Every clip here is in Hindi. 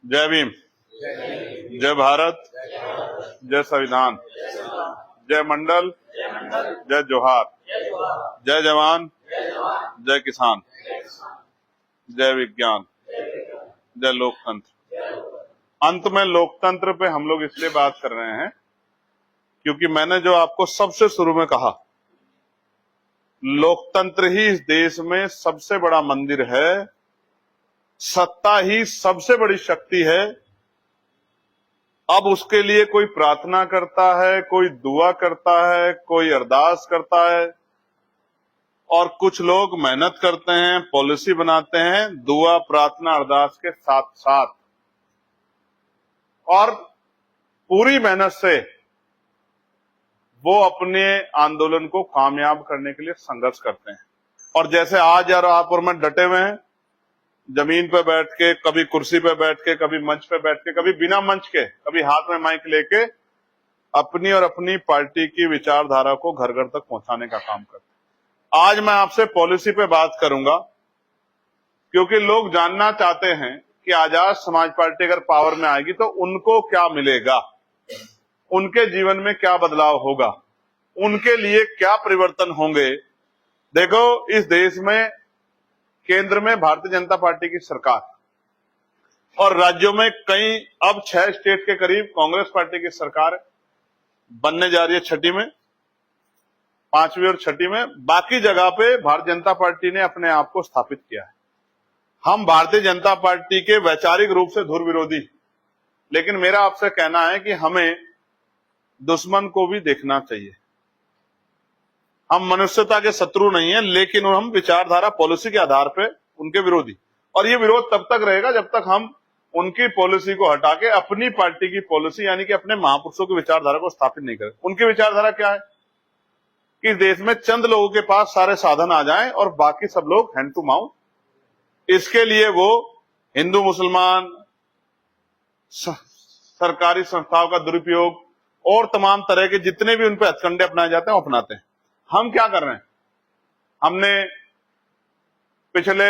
जय भीम, जय भारत, जय संविधान, जय मंडल, जय जोहार, जय जवान, जय किसान, जय विज्ञान, जय लोकतंत्र। अंत में लोकतंत्र पे हम लोग इसलिए बात कर रहे हैं क्योंकि मैंने जो आपको सबसे शुरू में कहा, लोकतंत्र ही इस देश में सबसे बड़ा मंदिर है, सत्ता ही सबसे बड़ी शक्ति है। अब उसके लिए कोई प्रार्थना करता है, कोई दुआ करता है, कोई अरदास करता है और कुछ लोग मेहनत करते हैं, पॉलिसी बनाते हैं दुआ प्रार्थना अरदास के साथ साथ, और पूरी मेहनत से वो अपने आंदोलन को कामयाब करने के लिए संघर्ष करते हैं। और जैसे आज यार आप और मैं डटे हुए हैं, जमीन पे बैठ के, कभी कुर्सी पे बैठ के, कभी मंच पे बैठ के, कभी बिना मंच के, कभी हाथ में माइक लेके अपनी और अपनी पार्टी की विचारधारा को घर घर तक पहुंचाने का काम करते हैं। आज मैं आपसे पॉलिसी पे बात करूंगा क्योंकि लोग जानना चाहते हैं कि आजाद समाज पार्टी अगर पावर में आएगी तो उनको क्या मिलेगा, उनके जीवन में क्या बदलाव होगा, उनके लिए क्या परिवर्तन होंगे। देखो, इस देश में केंद्र में भारतीय जनता पार्टी की सरकार और राज्यों में कई, अब 6 स्टेट के करीब कांग्रेस पार्टी की सरकार बनने जा रही है, छठी में, 5वीं और छठी में। बाकी जगह पे भारतीय जनता पार्टी ने अपने आप को स्थापित किया है। हम भारतीय जनता पार्टी के वैचारिक रूप से धुर विरोधी, लेकिन मेरा आपसे कहना है कि हमें दुश्मन को भी देखना चाहिए। हम मनुष्यता के शत्रु नहीं है, लेकिन हम विचारधारा पॉलिसी के आधार पे उनके विरोधी, और ये विरोध तब तक रहेगा जब तक हम उनकी पॉलिसी को हटा के अपनी पार्टी की पॉलिसी यानी कि अपने महापुरुषों की विचारधारा को स्थापित नहीं करें। उनकी विचारधारा क्या है कि देश में चंद लोगों के पास सारे साधन आ जाएं और बाकी सब लोग हैंड टू माउथ। इसके लिए वो हिंदू मुसलमान, सरकारी संस्थाओं का दुरुपयोग और तमाम तरह के जितने भी उन पर हथकंडे अपनाए जाते हैं वो अपनाते हैं। हम क्या कर रहे हैं, हमने पिछले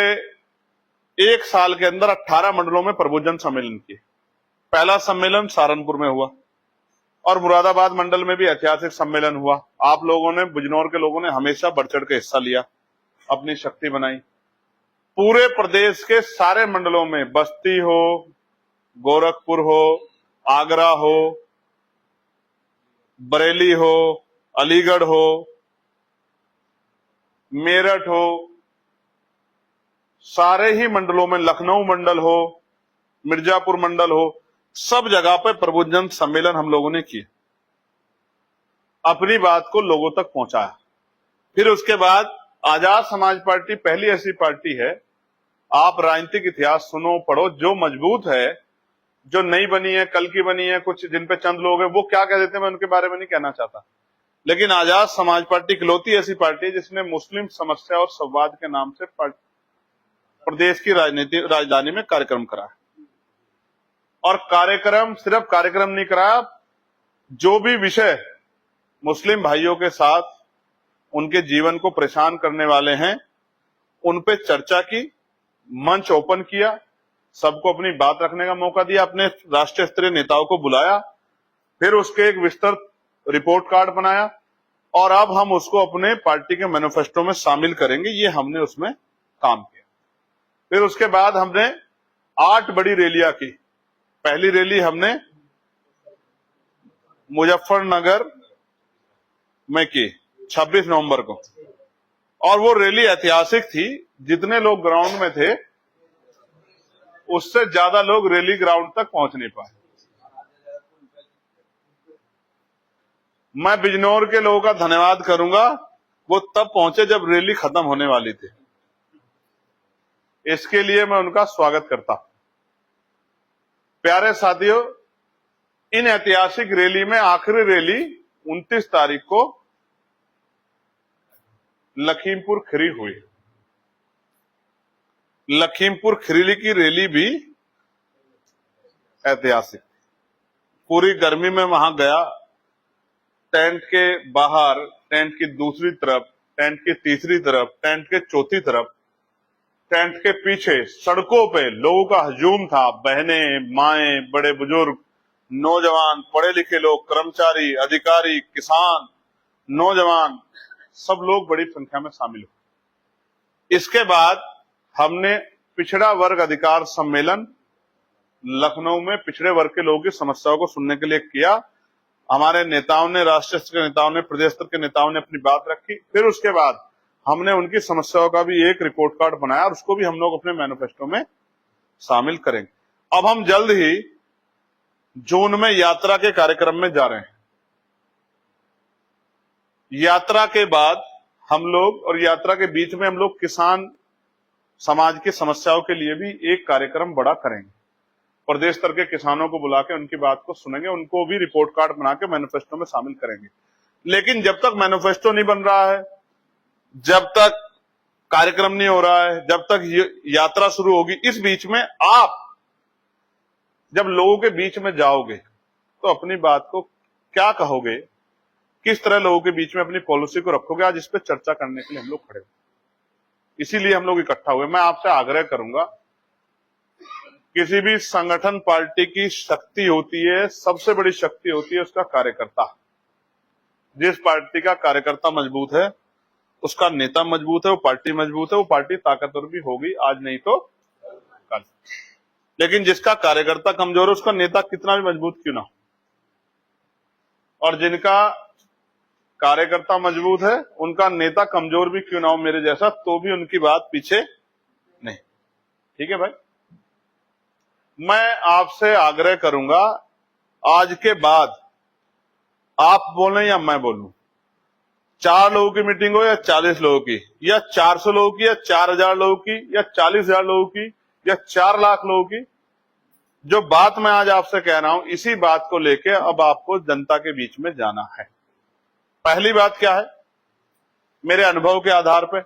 1 साल के अंदर 18 मंडलों में प्रबुद्धजन सम्मेलन किए। पहला सम्मेलन सहारनपुर में हुआ और मुरादाबाद मंडल में भी ऐतिहासिक सम्मेलन हुआ। आप लोगों ने, बिजनौर के लोगों ने हमेशा बढ़ चढ़ के हिस्सा लिया, अपनी शक्ति बनाई। पूरे प्रदेश के सारे मंडलों में, बस्ती हो, गोरखपुर हो, आगरा हो, बरेली हो, अलीगढ़ हो, मेरठ हो, सारे ही मंडलों में, लखनऊ मंडल हो, मिर्जापुर मंडल हो, सब जगह पे प्रबुद्धजन सम्मेलन हम लोगों ने किए, अपनी बात को लोगों तक पहुंचाया। फिर उसके बाद आजाद समाज पार्टी पहली ऐसी पार्टी है, आप राजनीतिक इतिहास सुनो पढ़ो, जो मजबूत है, जो नई बनी है, कल की बनी है, कुछ जिन पे चंद लोग हैं वो क्या कह देते हैं, मैं उनके बारे में नहीं कहना चाहता, लेकिन आजाद समाज पार्टी इकलौती ऐसी पार्टी है जिसने मुस्लिम समस्या और संवाद के नाम से प्रदेश की राजधानी में कार्यक्रम कराया। और कार्यक्रम सिर्फ कार्यक्रम नहीं कराया, जो भी विषय मुस्लिम भाइयों के साथ उनके जीवन को परेशान करने वाले हैं उन पे चर्चा की, मंच ओपन किया, सबको अपनी बात रखने का मौका दिया, अपने राष्ट्रीय स्तरीय नेताओं को बुलाया, फिर उसके एक विस्तृत रिपोर्ट कार्ड बनाया और अब हम उसको अपने पार्टी के मैनिफेस्टो में शामिल करेंगे। ये हमने उसमें काम किया। फिर उसके बाद हमने 8 बड़ी रैलियां की। पहली रैली हमने मुजफ्फरनगर में की 26 नवंबर को, और वो रैली ऐतिहासिक थी। जितने लोग ग्राउंड में थे उससे ज्यादा लोग रैली ग्राउंड तक पहुंच नहीं पाए। मैं बिजनौर के लोगों का धन्यवाद करूंगा, वो तब पहुंचे जब रैली खत्म होने वाली थी। इसके लिए मैं उनका स्वागत करता हूं। प्यारे साथियों, इन ऐतिहासिक रैली में आखिरी रैली 29 तारीख को लखीमपुर खीरी हुई। लखीमपुर खीरी की रैली भी ऐतिहासिक। पूरी गर्मी में वहां गया, टेंट के बाहर, टेंट की दूसरी तरफ, टेंट की तीसरी तरफ, टेंट के चौथी तरफ टेंट के पीछे सड़कों पे लोगों का हजूम था, बहनें, माएं, बड़े बुजुर्ग, नौजवान, पढ़े लिखे लोग, कर्मचारी, अधिकारी, किसान, नौजवान, सब लोग बड़ी संख्या में शामिल हुए। इसके बाद हमने पिछड़ा वर्ग अधिकार सम्मेलन लखनऊ में पिछड़े वर्ग के लोगों की समस्याओं को सुनने के लिए किया। हमारे नेताओं ने, राष्ट्रीय स्तर के नेताओं ने, प्रदेश स्तर के नेताओं ने अपनी बात रखी। फिर उसके बाद हमने उनकी समस्याओं का भी एक रिपोर्ट कार्ड बनाया और उसको भी हम लोग अपने मैनिफेस्टो में शामिल करेंगे। अब हम जल्द ही जून में यात्रा के कार्यक्रम में जा रहे हैं। यात्रा के बाद हम लोग, और यात्रा के बीच में हम लोग किसान समाज की समस्याओं के लिए भी एक कार्यक्रम बड़ा करेंगे। प्रदेश स्तर के किसानों को बुला के उनकी बात को सुनेंगे, उनको भी रिपोर्ट कार्ड बना के मैनिफेस्टो में शामिल करेंगे। लेकिन जब तक मैनिफेस्टो नहीं बन रहा है, जब तक कार्यक्रम नहीं हो रहा है, जब तक यात्रा शुरू होगी, इस बीच में आप जब लोगों के बीच में जाओगे तो अपनी बात को क्या कहोगे, किस तरह लोगों के बीच में अपनी पॉलिसी को रखोगे, आज इस पे चर्चा करने के लिए हम लोग खड़े हैं। इसीलिए हम लोग इकट्ठा हुए। मैं आपसे आग्रह करूंगा, किसी भी संगठन, पार्टी की शक्ति होती है, सबसे बड़ी शक्ति होती है उसका कार्यकर्ता। जिस पार्टी का कार्यकर्ता मजबूत है, उसका नेता मजबूत है, वो पार्टी मजबूत है, वो पार्टी ताकतवर भी होगी, आज नहीं तो कल। लेकिन जिसका कार्यकर्ता कमजोर है, उसका नेता कितना भी मजबूत क्यों ना हो, और जिनका कार्यकर्ता मजबूत है, उनका नेता कमजोर भी क्यों ना हो मेरे जैसा, तो भी उनकी बात पीछे नहीं। ठीक है भाई, मैं आपसे आग्रह करूंगा, आज के बाद आप बोलें या मैं बोलूं, 4 लोगों की मीटिंग हो या 40 लोगों की, या 400 लोगों की, या 4000 लोगों की, या 40,000 लोगों की, या 4 लाख लोगों की, जो बात मैं आज आपसे कह रहा हूं, इसी बात को लेके अब आपको जनता के बीच में जाना है। पहली बात क्या है, मेरे अनुभव के आधार पे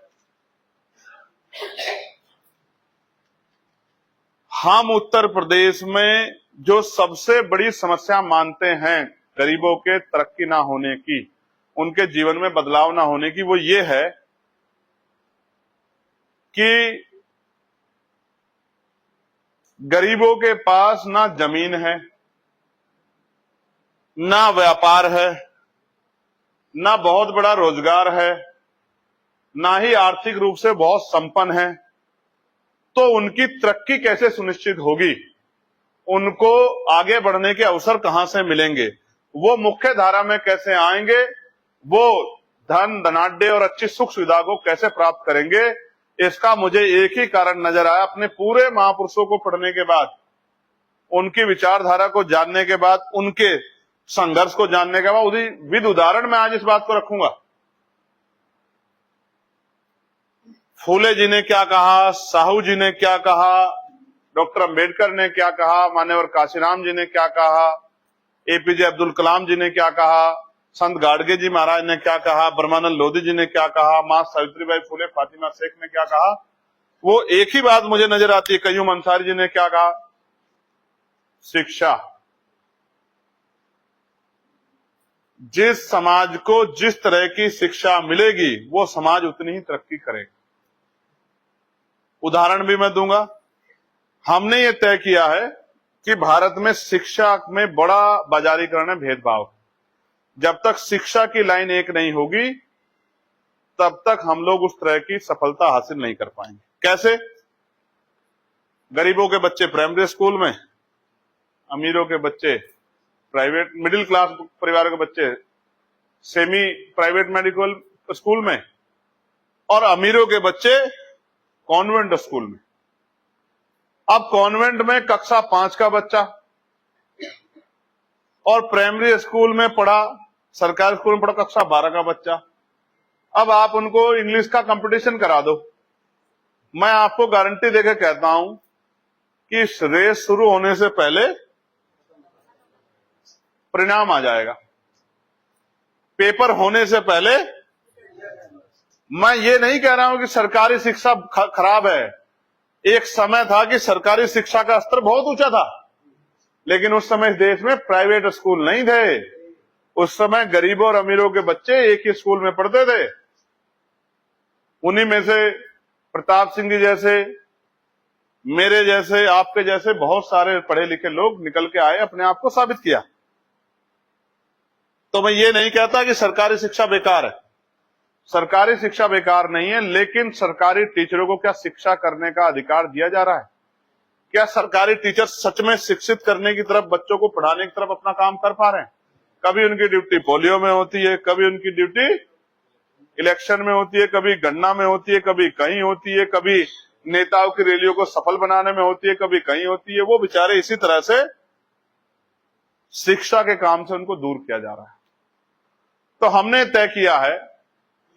हम उत्तर प्रदेश में जो सबसे बड़ी समस्या मानते हैं गरीबों के तरक्की ना होने की, उनके जीवन में बदलाव ना होने की, वो ये है कि गरीबों के पास ना जमीन है, ना व्यापार है, ना बहुत बड़ा रोजगार है, ना ही आर्थिक रूप से बहुत संपन्न है। तो उनकी तरक्की कैसे सुनिश्चित होगी, उनको आगे बढ़ने के अवसर कहां से मिलेंगे, वो मुख्य धारा में कैसे आएंगे, वो धन, धनाढ्य और अच्छी सुख सुविधा को कैसे प्राप्त करेंगे, इसका मुझे एक ही कारण नजर आया। अपने पूरे महापुरुषों को पढ़ने के बाद, उनकी विचारधारा को जानने के बाद, उनके संघर्ष को जानने के बाद, विद उदाहरण मैं आज इस बात को रखूंगा। फूले जी ने क्या कहा, साहू जी ने क्या कहा, डॉक्टर अंबेडकर ने क्या कहा, मान्यवर काशीराम जी ने क्या कहा, एपीजे अब्दुल कलाम जी ने क्या कहा, संत गाडगे जी महाराज ने क्या कहा, ब्रह्मानंद लोधी जी ने क्या कहा, मां सावित्रीबाई फुले, फातिमा शेख ने क्या कहा, वो एक ही बात मुझे नजर आती है। कयूम अंसारी जी ने क्या कहा, शिक्षा। जिस समाज को जिस तरह की शिक्षा मिलेगी, वो समाज उतनी ही तरक्की करेगा। उदाहरण भी मैं दूंगा। हमने ये तय किया है कि भारत में शिक्षा में बड़ा बाजारीकरण है, भेदभाव। जब तक शिक्षा की लाइन एक नहीं होगी, तब तक हम लोग उस तरह की सफलता हासिल नहीं कर पाएंगे। कैसे? गरीबों के बच्चे प्राइमरी स्कूल में, अमीरों के बच्चे प्राइवेट, मिडिल क्लास परिवारों के बच्चे सेमी प्राइवेट मेडिकल स्कूल में, और अमीरों के बच्चे कॉन्वेंट स्कूल में। अब कॉन्वेंट में कक्षा 5 का बच्चा और प्राइमरी स्कूल में पढ़ा, सरकारी स्कूल में पढ़ा कक्षा 12 का बच्चा। अब आप उनको इंग्लिश का कंपटीशन करा दो, मैं आपको गारंटी देके कहता हूं कि इस रेस शुरू होने से पहले परिणाम आ जाएगा, पेपर होने से पहले। मैं ये नहीं कह रहा हूं कि सरकारी शिक्षा खराब है। एक समय था कि सरकारी शिक्षा का स्तर बहुत ऊंचा था, लेकिन उस समय इस देश में प्राइवेट स्कूल नहीं थे। उस समय गरीबों और अमीरों के बच्चे एक ही स्कूल में पढ़ते थे। उन्हीं में से प्रताप सिंह जी जैसे, मेरे जैसे, आपके जैसे बहुत सारे पढ़े लिखे लोग निकल के आए, अपने आप को साबित किया। तो मैं ये नहीं कहता कि सरकारी शिक्षा बेकार है, सरकारी शिक्षा बेकार नहीं है, लेकिन सरकारी टीचरों को क्या शिक्षा करने का अधिकार दिया जा रहा है? क्या सरकारी टीचर सच में शिक्षित करने की तरफ, बच्चों को पढ़ाने की तरफ अपना काम कर पा रहे हैं? कभी उनकी ड्यूटी पोलियो में होती है, कभी उनकी ड्यूटी इलेक्शन में होती है, कभी गन्ना में होती है, कभी कहीं होती है, कभी नेताओं की रैलियों को सफल बनाने में होती है, कभी कहीं होती है। वो बेचारे इसी तरह से शिक्षा के काम से उनको दूर किया जा रहा है। तो हमने तय किया है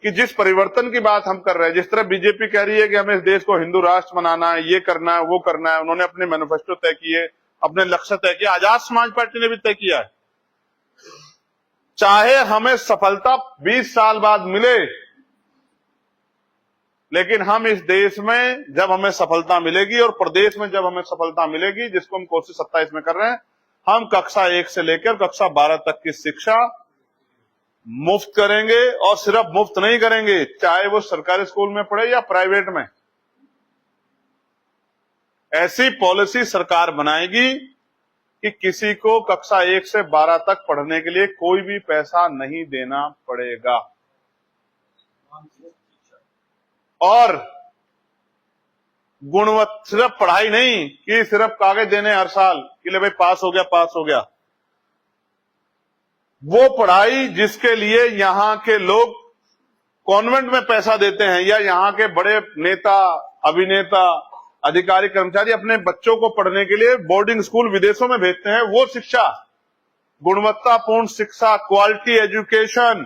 कि जिस परिवर्तन की बात हम कर रहे हैं, जिस तरह बीजेपी कह रही है कि हमें इस देश को हिंदू राष्ट्र बनाना है, ये करना है, वो करना है, उन्होंने अपने मैनिफेस्टो तय किए, अपने लक्ष्य तय किए, आजाद समाज पार्टी ने भी तय किया है। चाहे हमें सफलता 20 साल बाद मिले, लेकिन हम इस देश में जब हमें सफलता मिलेगी और प्रदेश में जब हमें सफलता मिलेगी, जिसको हम कोशिश 27 में कर रहे हैं, हम कक्षा 1 से लेकर कक्षा 12 तक की शिक्षा मुफ्त करेंगे। और सिर्फ मुफ्त नहीं करेंगे, चाहे वो सरकारी स्कूल में पढ़े या प्राइवेट में। ऐसी पॉलिसी सरकार बनाएगी कि किसी को कक्षा 1 से 12 तक पढ़ने के लिए कोई भी पैसा नहीं देना पड़ेगा। और गुणवत्ता, सिर्फ पढ़ाई नहीं कि सिर्फ कागज देने हर साल कि ले भाई पास हो गया, पास हो गया। वो पढ़ाई जिसके लिए यहां के लोग कॉन्वेंट में पैसा देते हैं, या यहां के बड़े नेता, अभिनेता, अधिकारी, कर्मचारी अपने बच्चों को पढ़ने के लिए बोर्डिंग स्कूल विदेशों में भेजते हैं, वो शिक्षा, गुणवत्तापूर्ण शिक्षा, क्वालिटी एजुकेशन,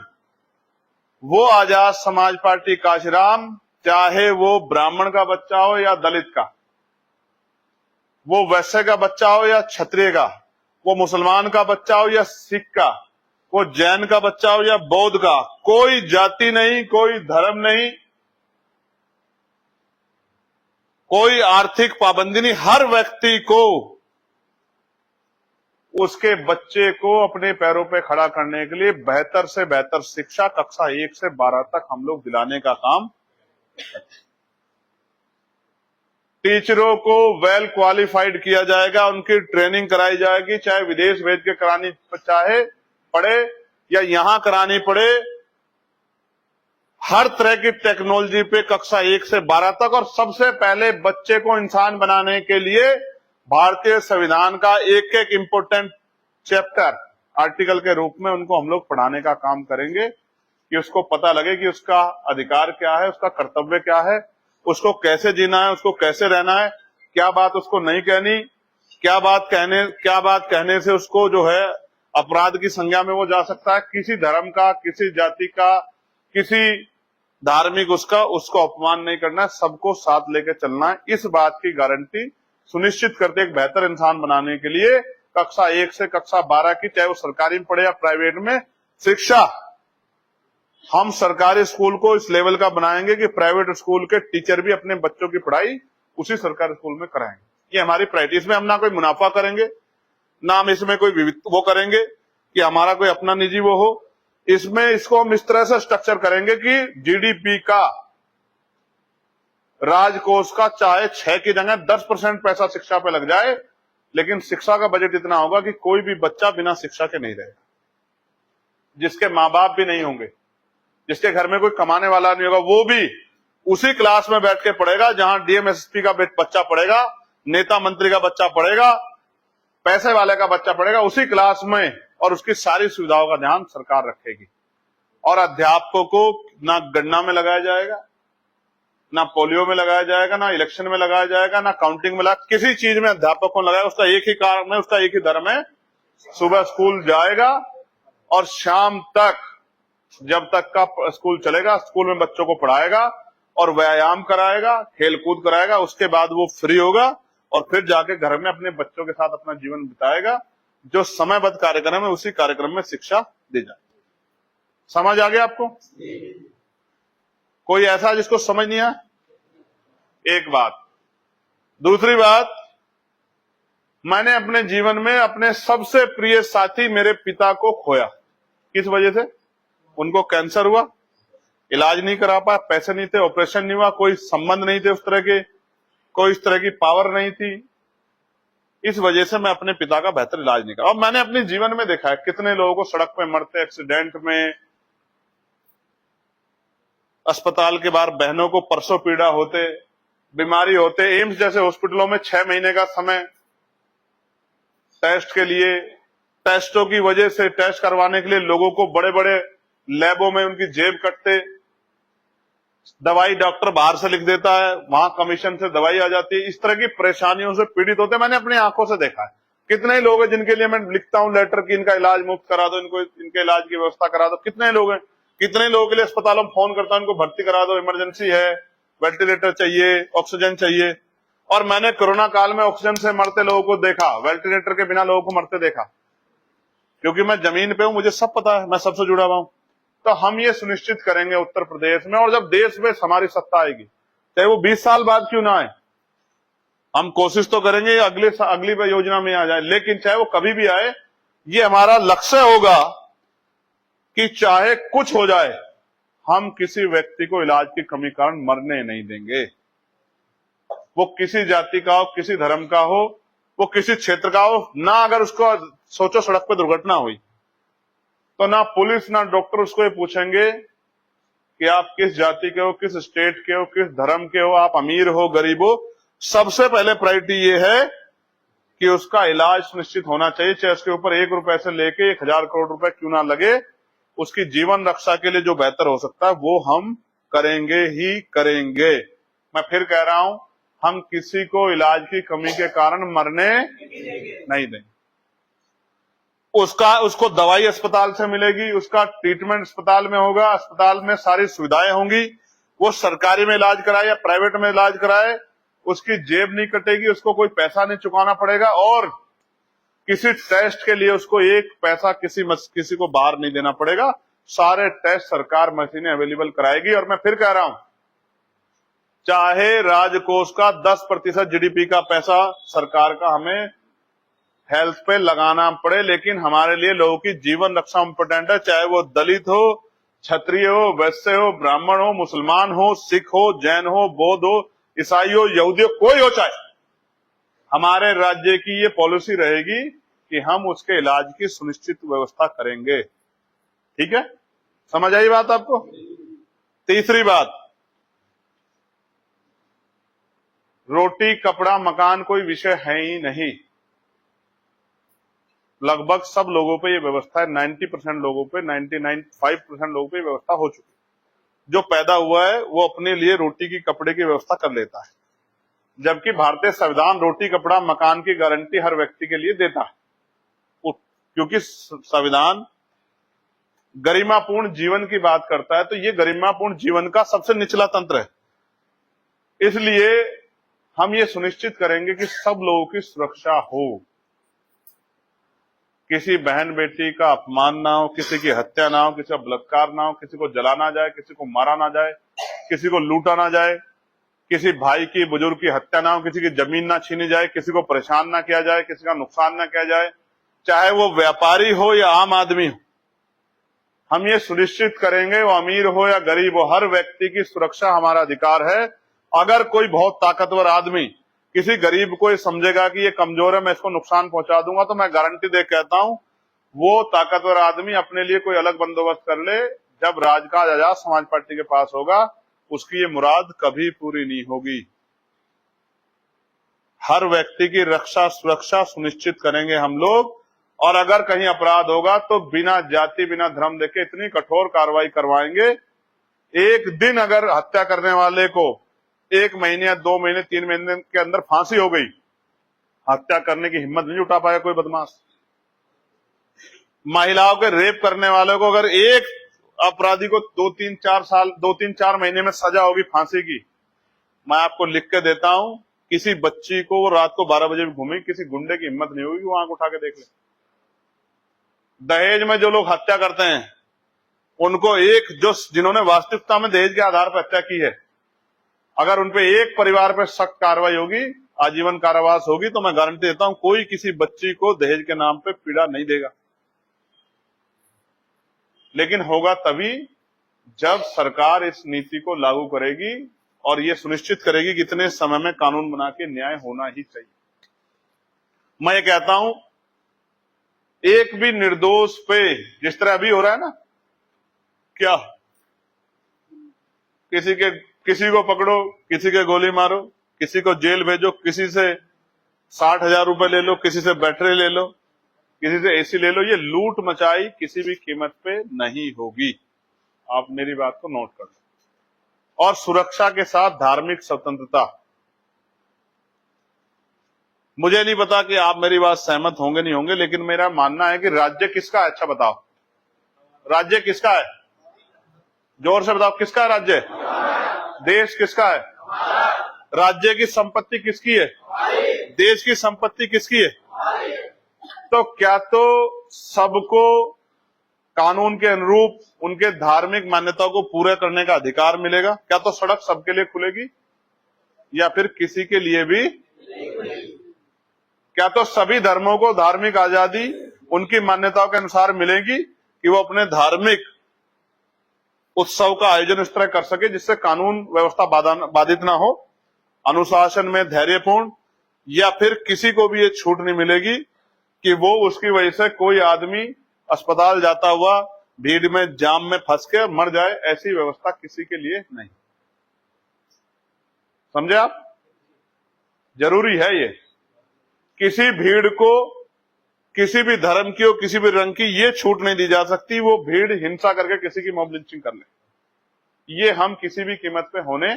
वो आजाद समाज पार्टी काशीराम, चाहे वो ब्राह्मण का बच्चा हो या दलित का, वो वैश्य का बच्चा हो या क्षत्रिय का, वो मुसलमान का बच्चा हो या सिख का, वो जैन का बच्चा हो या बौद्ध का, कोई जाति नहीं, कोई धर्म नहीं, कोई आर्थिक पाबंदी नहीं, हर व्यक्ति को उसके बच्चे को अपने पैरों पे खड़ा करने के लिए बेहतर से बेहतर शिक्षा कक्षा 1 से 12 तक हम लोग दिलाने का काम। टीचरों को वेल क्वालिफाइड किया जाएगा, उनकी ट्रेनिंग कराई जाएगी, चाहे विदेश भेज के करानी चाहे पड़े या यहां करानी पड़े। हर तरह की टेक्नोलॉजी पे कक्षा 1 से 12 तक। और सबसे पहले बच्चे को इंसान बनाने के लिए भारतीय संविधान का एक एक इंपोर्टेंट चैप्टर आर्टिकल के रूप में उनको हम लोग पढ़ाने का काम करेंगे कि उसको पता लगे कि उसका अधिकार क्या है, उसका कर्तव्य क्या है, उसको कैसे जीना है, उसको कैसे रहना है, क्या बात उसको नहीं कहनी, क्या बात कहने से उसको जो है अपराध की संज्ञा में वो जा सकता है। किसी धर्म का, किसी जाति का, किसी धार्मिक उसको अपमान नहीं करना है, सबको साथ लेकर चलना है। इस बात की गारंटी सुनिश्चित करते एक बेहतर इंसान बनाने के लिए कक्षा 1 से कक्षा 12 की, चाहे वो सरकारी में पढ़े या प्राइवेट में, शिक्षा हम सरकारी स्कूल को इस लेवल का बनाएंगे कि प्राइवेट स्कूल के टीचर भी अपने बच्चों की पढ़ाई उसी सरकारी स्कूल में कराएंगे। ये हमारी प्रैक्टिस में हम ना कोई मुनाफा करेंगे, ना हम इसमें कोई वो करेंगे कि हमारा कोई अपना निजी वो हो। इसमें इसको हम इस तरह से स्ट्रक्चर करेंगे कि जीडीपी का, राजकोष का चाहे 6 की जगह 10% पैसा शिक्षा पे लग जाए, लेकिन शिक्षा का बजट इतना होगा कि कोई भी बच्चा बिना शिक्षा के नहीं रहेगा, जिसके माँ बाप भी नहीं होंगे, जिसके घर में कोई कमाने वाला नहीं होगा, वो भी उसी क्लास में बैठ के पढ़ेगा जहां डीएम-एसएसपी का बच्चा पढ़ेगा, नेता मंत्री का बच्चा पढ़ेगा, पैसे वाले का बच्चा पढ़ेगा, उसी क्लास में। और उसकी सारी सुविधाओं का ध्यान सरकार रखेगी। और अध्यापकों को ना गन्ना में लगाया जाएगा, ना पोलियो में लगाया जाएगा, ना इलेक्शन में लगाया जाएगा, ना काउंटिंग में लगाया, किसी चीज में अध्यापक को लगाया। उसका एक ही कारण है, उसका एक ही धर्म है, सुबह स्कूल जाएगा और शाम तक, जब तक का स्कूल चलेगा, स्कूल में बच्चों को पढ़ाएगा और व्यायाम कराएगा, खेल कूद कराएगा। उसके बाद वो फ्री होगा और फिर जाके घर में अपने बच्चों के साथ अपना जीवन बिताएगा। जो समयबद्ध कार्यक्रम है उसी कार्यक्रम में शिक्षा दी जाए। समझ आ गया आपको? कोई ऐसा जिसको समझ नहीं आया? एक बात। दूसरी बात, मैंने अपने जीवन में अपने सबसे प्रिय साथी मेरे पिता को खोया। किस वजह से? उनको कैंसर हुआ। इलाज नहीं करा पाया, पैसे नहीं थे, ऑपरेशन नहीं हुआ, कोई संबंध नहीं थे उस तरह के, कोई इस तरह की पावर नहीं थी। इस वजह से मैं अपने पिता का बेहतर इलाज नहीं करा। और मैंने अपने जीवन में देखा है कितने लोगों को सड़क पे मरते, एक्सीडेंट में, अस्पताल के बाहर बहनों को परसों पीड़ा होते, बीमारी होते, एम्स जैसे हॉस्पिटलों में 6 महीने का समय टेस्ट के लिए, टेस्टों की वजह से टेस्ट करवाने के लिए लोगों को बड़े बड़े लैबों में उनकी जेब कटते, दवाई डॉक्टर बाहर से लिख देता है, वहां कमीशन से दवाई आ जाती है। इस तरह की परेशानियों से पीड़ित होते मैंने अपनी आंखों से देखा है। कितने लोग हैं जिनके लिए मैं लिखता हूं लेटर कि इनका इलाज मुफ्त करा दो, इनको इनके इलाज की व्यवस्था करा दो। कितने लोग हैं, कितने लोगों के लिए अस्पतालों में फोन करता हूं इनको भर्ती करा दो, इमरजेंसी है, वेंटिलेटर चाहिए, ऑक्सीजन चाहिए। और मैंने कोरोना काल में ऑक्सीजन से मरते लोगों को देखा, वेंटिलेटर के बिना लोगों को मरते देखा, क्योंकि मैं जमीन पे हूं, मुझे सब पता है, मैं सबसे जुड़ा हुआ हूं। तो हम ये सुनिश्चित करेंगे उत्तर प्रदेश में, और जब देश में हमारी सत्ता आएगी, चाहे वो 20 साल बाद क्यों ना आए, हम कोशिश तो करेंगे अगली योजना में आ जाए, लेकिन चाहे वो कभी भी आए, ये हमारा लक्ष्य होगा कि चाहे कुछ हो जाए, हम किसी व्यक्ति को इलाज की कमी कारण मरने नहीं देंगे। वो किसी जाति का हो, किसी धर्म का हो, वो किसी क्षेत्र का हो ना। अगर उसको सोचो सड़क पे दुर्घटना हुई तो ना पुलिस ना डॉक्टर उसको ये पूछेंगे कि आप किस जाति के हो, किस स्टेट के हो, किस धर्म के हो, आप अमीर हो, गरीब हो। सबसे पहले प्रायोरिटी ये है कि उसका इलाज सुनिश्चित होना चाहिए, चाहे उसके ऊपर 1 रुपए से लेके 1000 करोड़ रुपए क्यों ना लगे। उसकी जीवन रक्षा के लिए जो बेहतर हो सकता है वो हम करेंगे ही करेंगे। मैं फिर कह रहा हूं, हम किसी को इलाज की कमी के कारण मरने नहीं देंगे। उसको दवाई अस्पताल से मिलेगी, उसका ट्रीटमेंट अस्पताल में होगा, अस्पताल में सारी सुविधाएं होंगी। वो सरकारी में इलाज कराए या प्राइवेट में इलाज कराए, उसकी जेब नहीं कटेगी, उसको कोई पैसा नहीं चुकाना पड़ेगा, और किसी टेस्ट के लिए उसको 1 पैसा किसी को बाहर नहीं देना पड़ेगा। सारे टेस्ट सरकार मशीनें अवेलेबल कराएगी। और मैं फिर कह रहा हूं, चाहे राजकोष का 10% जीडीपी का पैसा सरकार का हमें हेल्थ पे लगाना पड़े, लेकिन हमारे लिए लोगों की जीवन रक्षा इंपॉर्टेंट है। चाहे वो दलित हो, क्षत्रिय हो, वैश्य हो, ब्राह्मण हो, मुसलमान हो, सिख हो, जैन हो, बौद्ध हो, ईसाई हो, यहूदी हो, कोई हो, चाहे हमारे राज्य की ये पॉलिसी रहेगी कि हम उसके इलाज की सुनिश्चित व्यवस्था करेंगे। ठीक है, समझ आई बात आपको? तीसरी बात, रोटी कपड़ा मकान कोई विषय है ही नहीं। लगभग सब लोगों पे ये व्यवस्था है, 90% लोगों पे, 99.5% लोगों पे ये व्यवस्था हो चुकी है। जो पैदा हुआ है वो अपने लिए रोटी की कपड़े की व्यवस्था कर लेता है, जबकि भारतीय संविधान रोटी कपड़ा मकान की गारंटी हर व्यक्ति के लिए देता है, क्योंकि संविधान गरिमापूर्ण जीवन की बात करता है। तो ये गरिमापूर्ण जीवन का सबसे निचला तंत्र है। इसलिए हम ये सुनिश्चित करेंगे कि सब लोगों की सुरक्षा हो, किसी बहन बेटी का अपमान ना हो, किसी की हत्या ना हो, किसी का बलात्कार ना हो, किसी को जला ना जाए, किसी को मारा ना जाए, किसी को लूटा ना जाए, किसी भाई की बुजुर्ग की हत्या ना हो, किसी की जमीन ना छीनी जाए, किसी को परेशान ना किया जाए, किसी का नुकसान ना किया जाए, चाहे वो व्यापारी हो या आम आदमी हो। हम ये सुनिश्चित करेंगे, वो अमीर हो या गरीब हो, हर व्यक्ति की सुरक्षा हमारा अधिकार है। अगर कोई बहुत ताकतवर आदमी किसी गरीब को ये समझेगा कि ये कमजोर है, मैं इसको नुकसान पहुंचा दूंगा, तो मैं गारंटी दे कहता हूं वो ताकतवर आदमी अपने लिए कोई अलग बंदोबस्त कर ले। जब राजकाज आजाद समाज पार्टी के पास होगा, उसकी ये मुराद कभी पूरी नहीं होगी। हर व्यक्ति की रक्षा सुरक्षा सुनिश्चित करेंगे हम लोग। और अगर कहीं अपराध होगा तो बिना जाति बिना धर्म देखे इतनी कठोर कार्रवाई करवाएंगे। एक दिन अगर हत्या करने वाले को 1 महीने या 2 महीने 3 महीने के अंदर फांसी हो गई, हत्या करने की हिम्मत नहीं उठा पाया कोई बदमाश। महिलाओं के रेप करने वालों को अगर एक अपराधी को 2-3-4 महीने में सजा होगी फांसी की, मैं आपको लिख के देता हूं, किसी बच्ची को वो रात को 12 बजे भी घूमी, किसी गुंडे की हिम्मत नहीं होगी वो आंख उठा के देख ले। दहेज में जो लोग हत्या करते हैं उनको जिन्होंने वास्तविकता में दहेज के आधार पर हत्या की है, अगर उनपे एक परिवार पे सख्त कार्रवाई होगी, आजीवन कारावास होगी, तो मैं गारंटी देता हूं कोई किसी बच्ची को दहेज के नाम पे पीड़ा नहीं देगा। लेकिन होगा तभी जब सरकार इस नीति को लागू करेगी और ये सुनिश्चित करेगी कि इतने समय में कानून बना के न्याय होना ही चाहिए। मैं ये कहता हूं, एक भी निर्दोष पे जिस तरह अभी हो रहा है ना, क्या किसी को पकड़ो, किसी के गोली मारो, किसी को जेल भेजो, किसी से 60,000 रुपए ले लो, किसी से बैटरी ले लो, किसी से एसी ले लो, ये लूट मचाई किसी भी कीमत पे नहीं होगी। आप मेरी बात को नोट कर लो। और सुरक्षा के साथ धार्मिक स्वतंत्रता। मुझे नहीं पता कि आप मेरी बात सहमत होंगे नहीं होंगे, लेकिन मेरा मानना है कि राज्य किसका है? अच्छा बताओ, राज्य किसका है? जोर से बताओ, किसका है राज्य? देश किसका है? राज्य की संपत्ति किसकी है? देश की संपत्ति किसकी है? तो क्या तो सबको कानून के अनुरूप उनके धार्मिक मान्यताओं को पूरा करने का अधिकार मिलेगा? क्या तो सड़क सबके लिए खुलेगी, या फिर किसी के लिए भी? क्या तो सभी धर्मों को धार्मिक आजादी उनकी मान्यताओं के अनुसार मिलेगी कि वो अपने धार्मिक उत्सव का आयोजन इस तरह कर सके जिससे कानून व्यवस्था बाधित ना हो, अनुशासन में धैर्यपूर्ण? या फिर किसी को भी ये छूट नहीं मिलेगी कि वो उसकी वजह से कोई आदमी अस्पताल जाता हुआ भीड़ में जाम में फंस के मर जाए? ऐसी व्यवस्था किसी के लिए नहीं। समझे आप? जरूरी है ये। किसी भीड़ को, किसी भी धर्म की हो, किसी भी रंग की, ये छूट नहीं दी जा सकती वो भीड़ हिंसा करके किसी की मॉब लिंचिंग कर ले। ये हम किसी भी कीमत पे होने।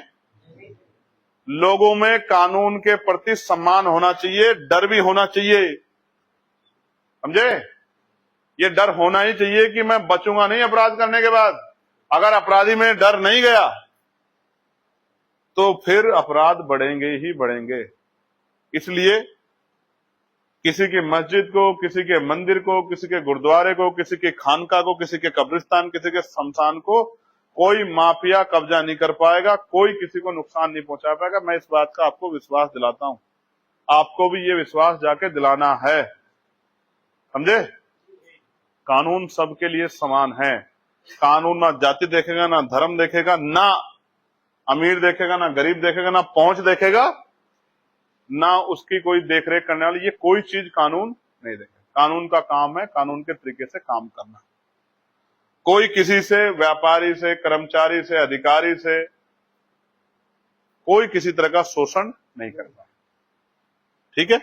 लोगों में कानून के प्रति सम्मान होना चाहिए, डर भी होना चाहिए। समझे? ये डर होना ही चाहिए कि मैं बचूंगा नहीं अपराध करने के बाद। अगर अपराधी में डर नहीं गया तो फिर अपराध बढ़ेंगे ही बढ़ेंगे। इसलिए किसी की मस्जिद को, किसी के मंदिर को, किसी के गुरुद्वारे को, किसी के खानका को, किसी के कब्रिस्तान, किसी के शमशान को कोई माफिया कब्जा नहीं कर पाएगा, कोई किसी को नुकसान नहीं पहुंचा पाएगा। मैं इस बात का आपको विश्वास दिलाता हूं, आपको भी ये विश्वास जाके दिलाना है। समझे? कानून सबके लिए समान है। कानून ना जाति देखेगा, ना धर्म देखेगा, ना अमीर देखेगा, ना गरीब देखेगा, ना पहुंच देखेगा, ना उसकी कोई देखरेख करने वाली, ये कोई चीज कानून नहीं देखेगा। कानून का काम है कानून के तरीके से काम करना। कोई किसी से, व्यापारी से, कर्मचारी से, अधिकारी से कोई किसी तरह का शोषण नहीं करता। ठीक है?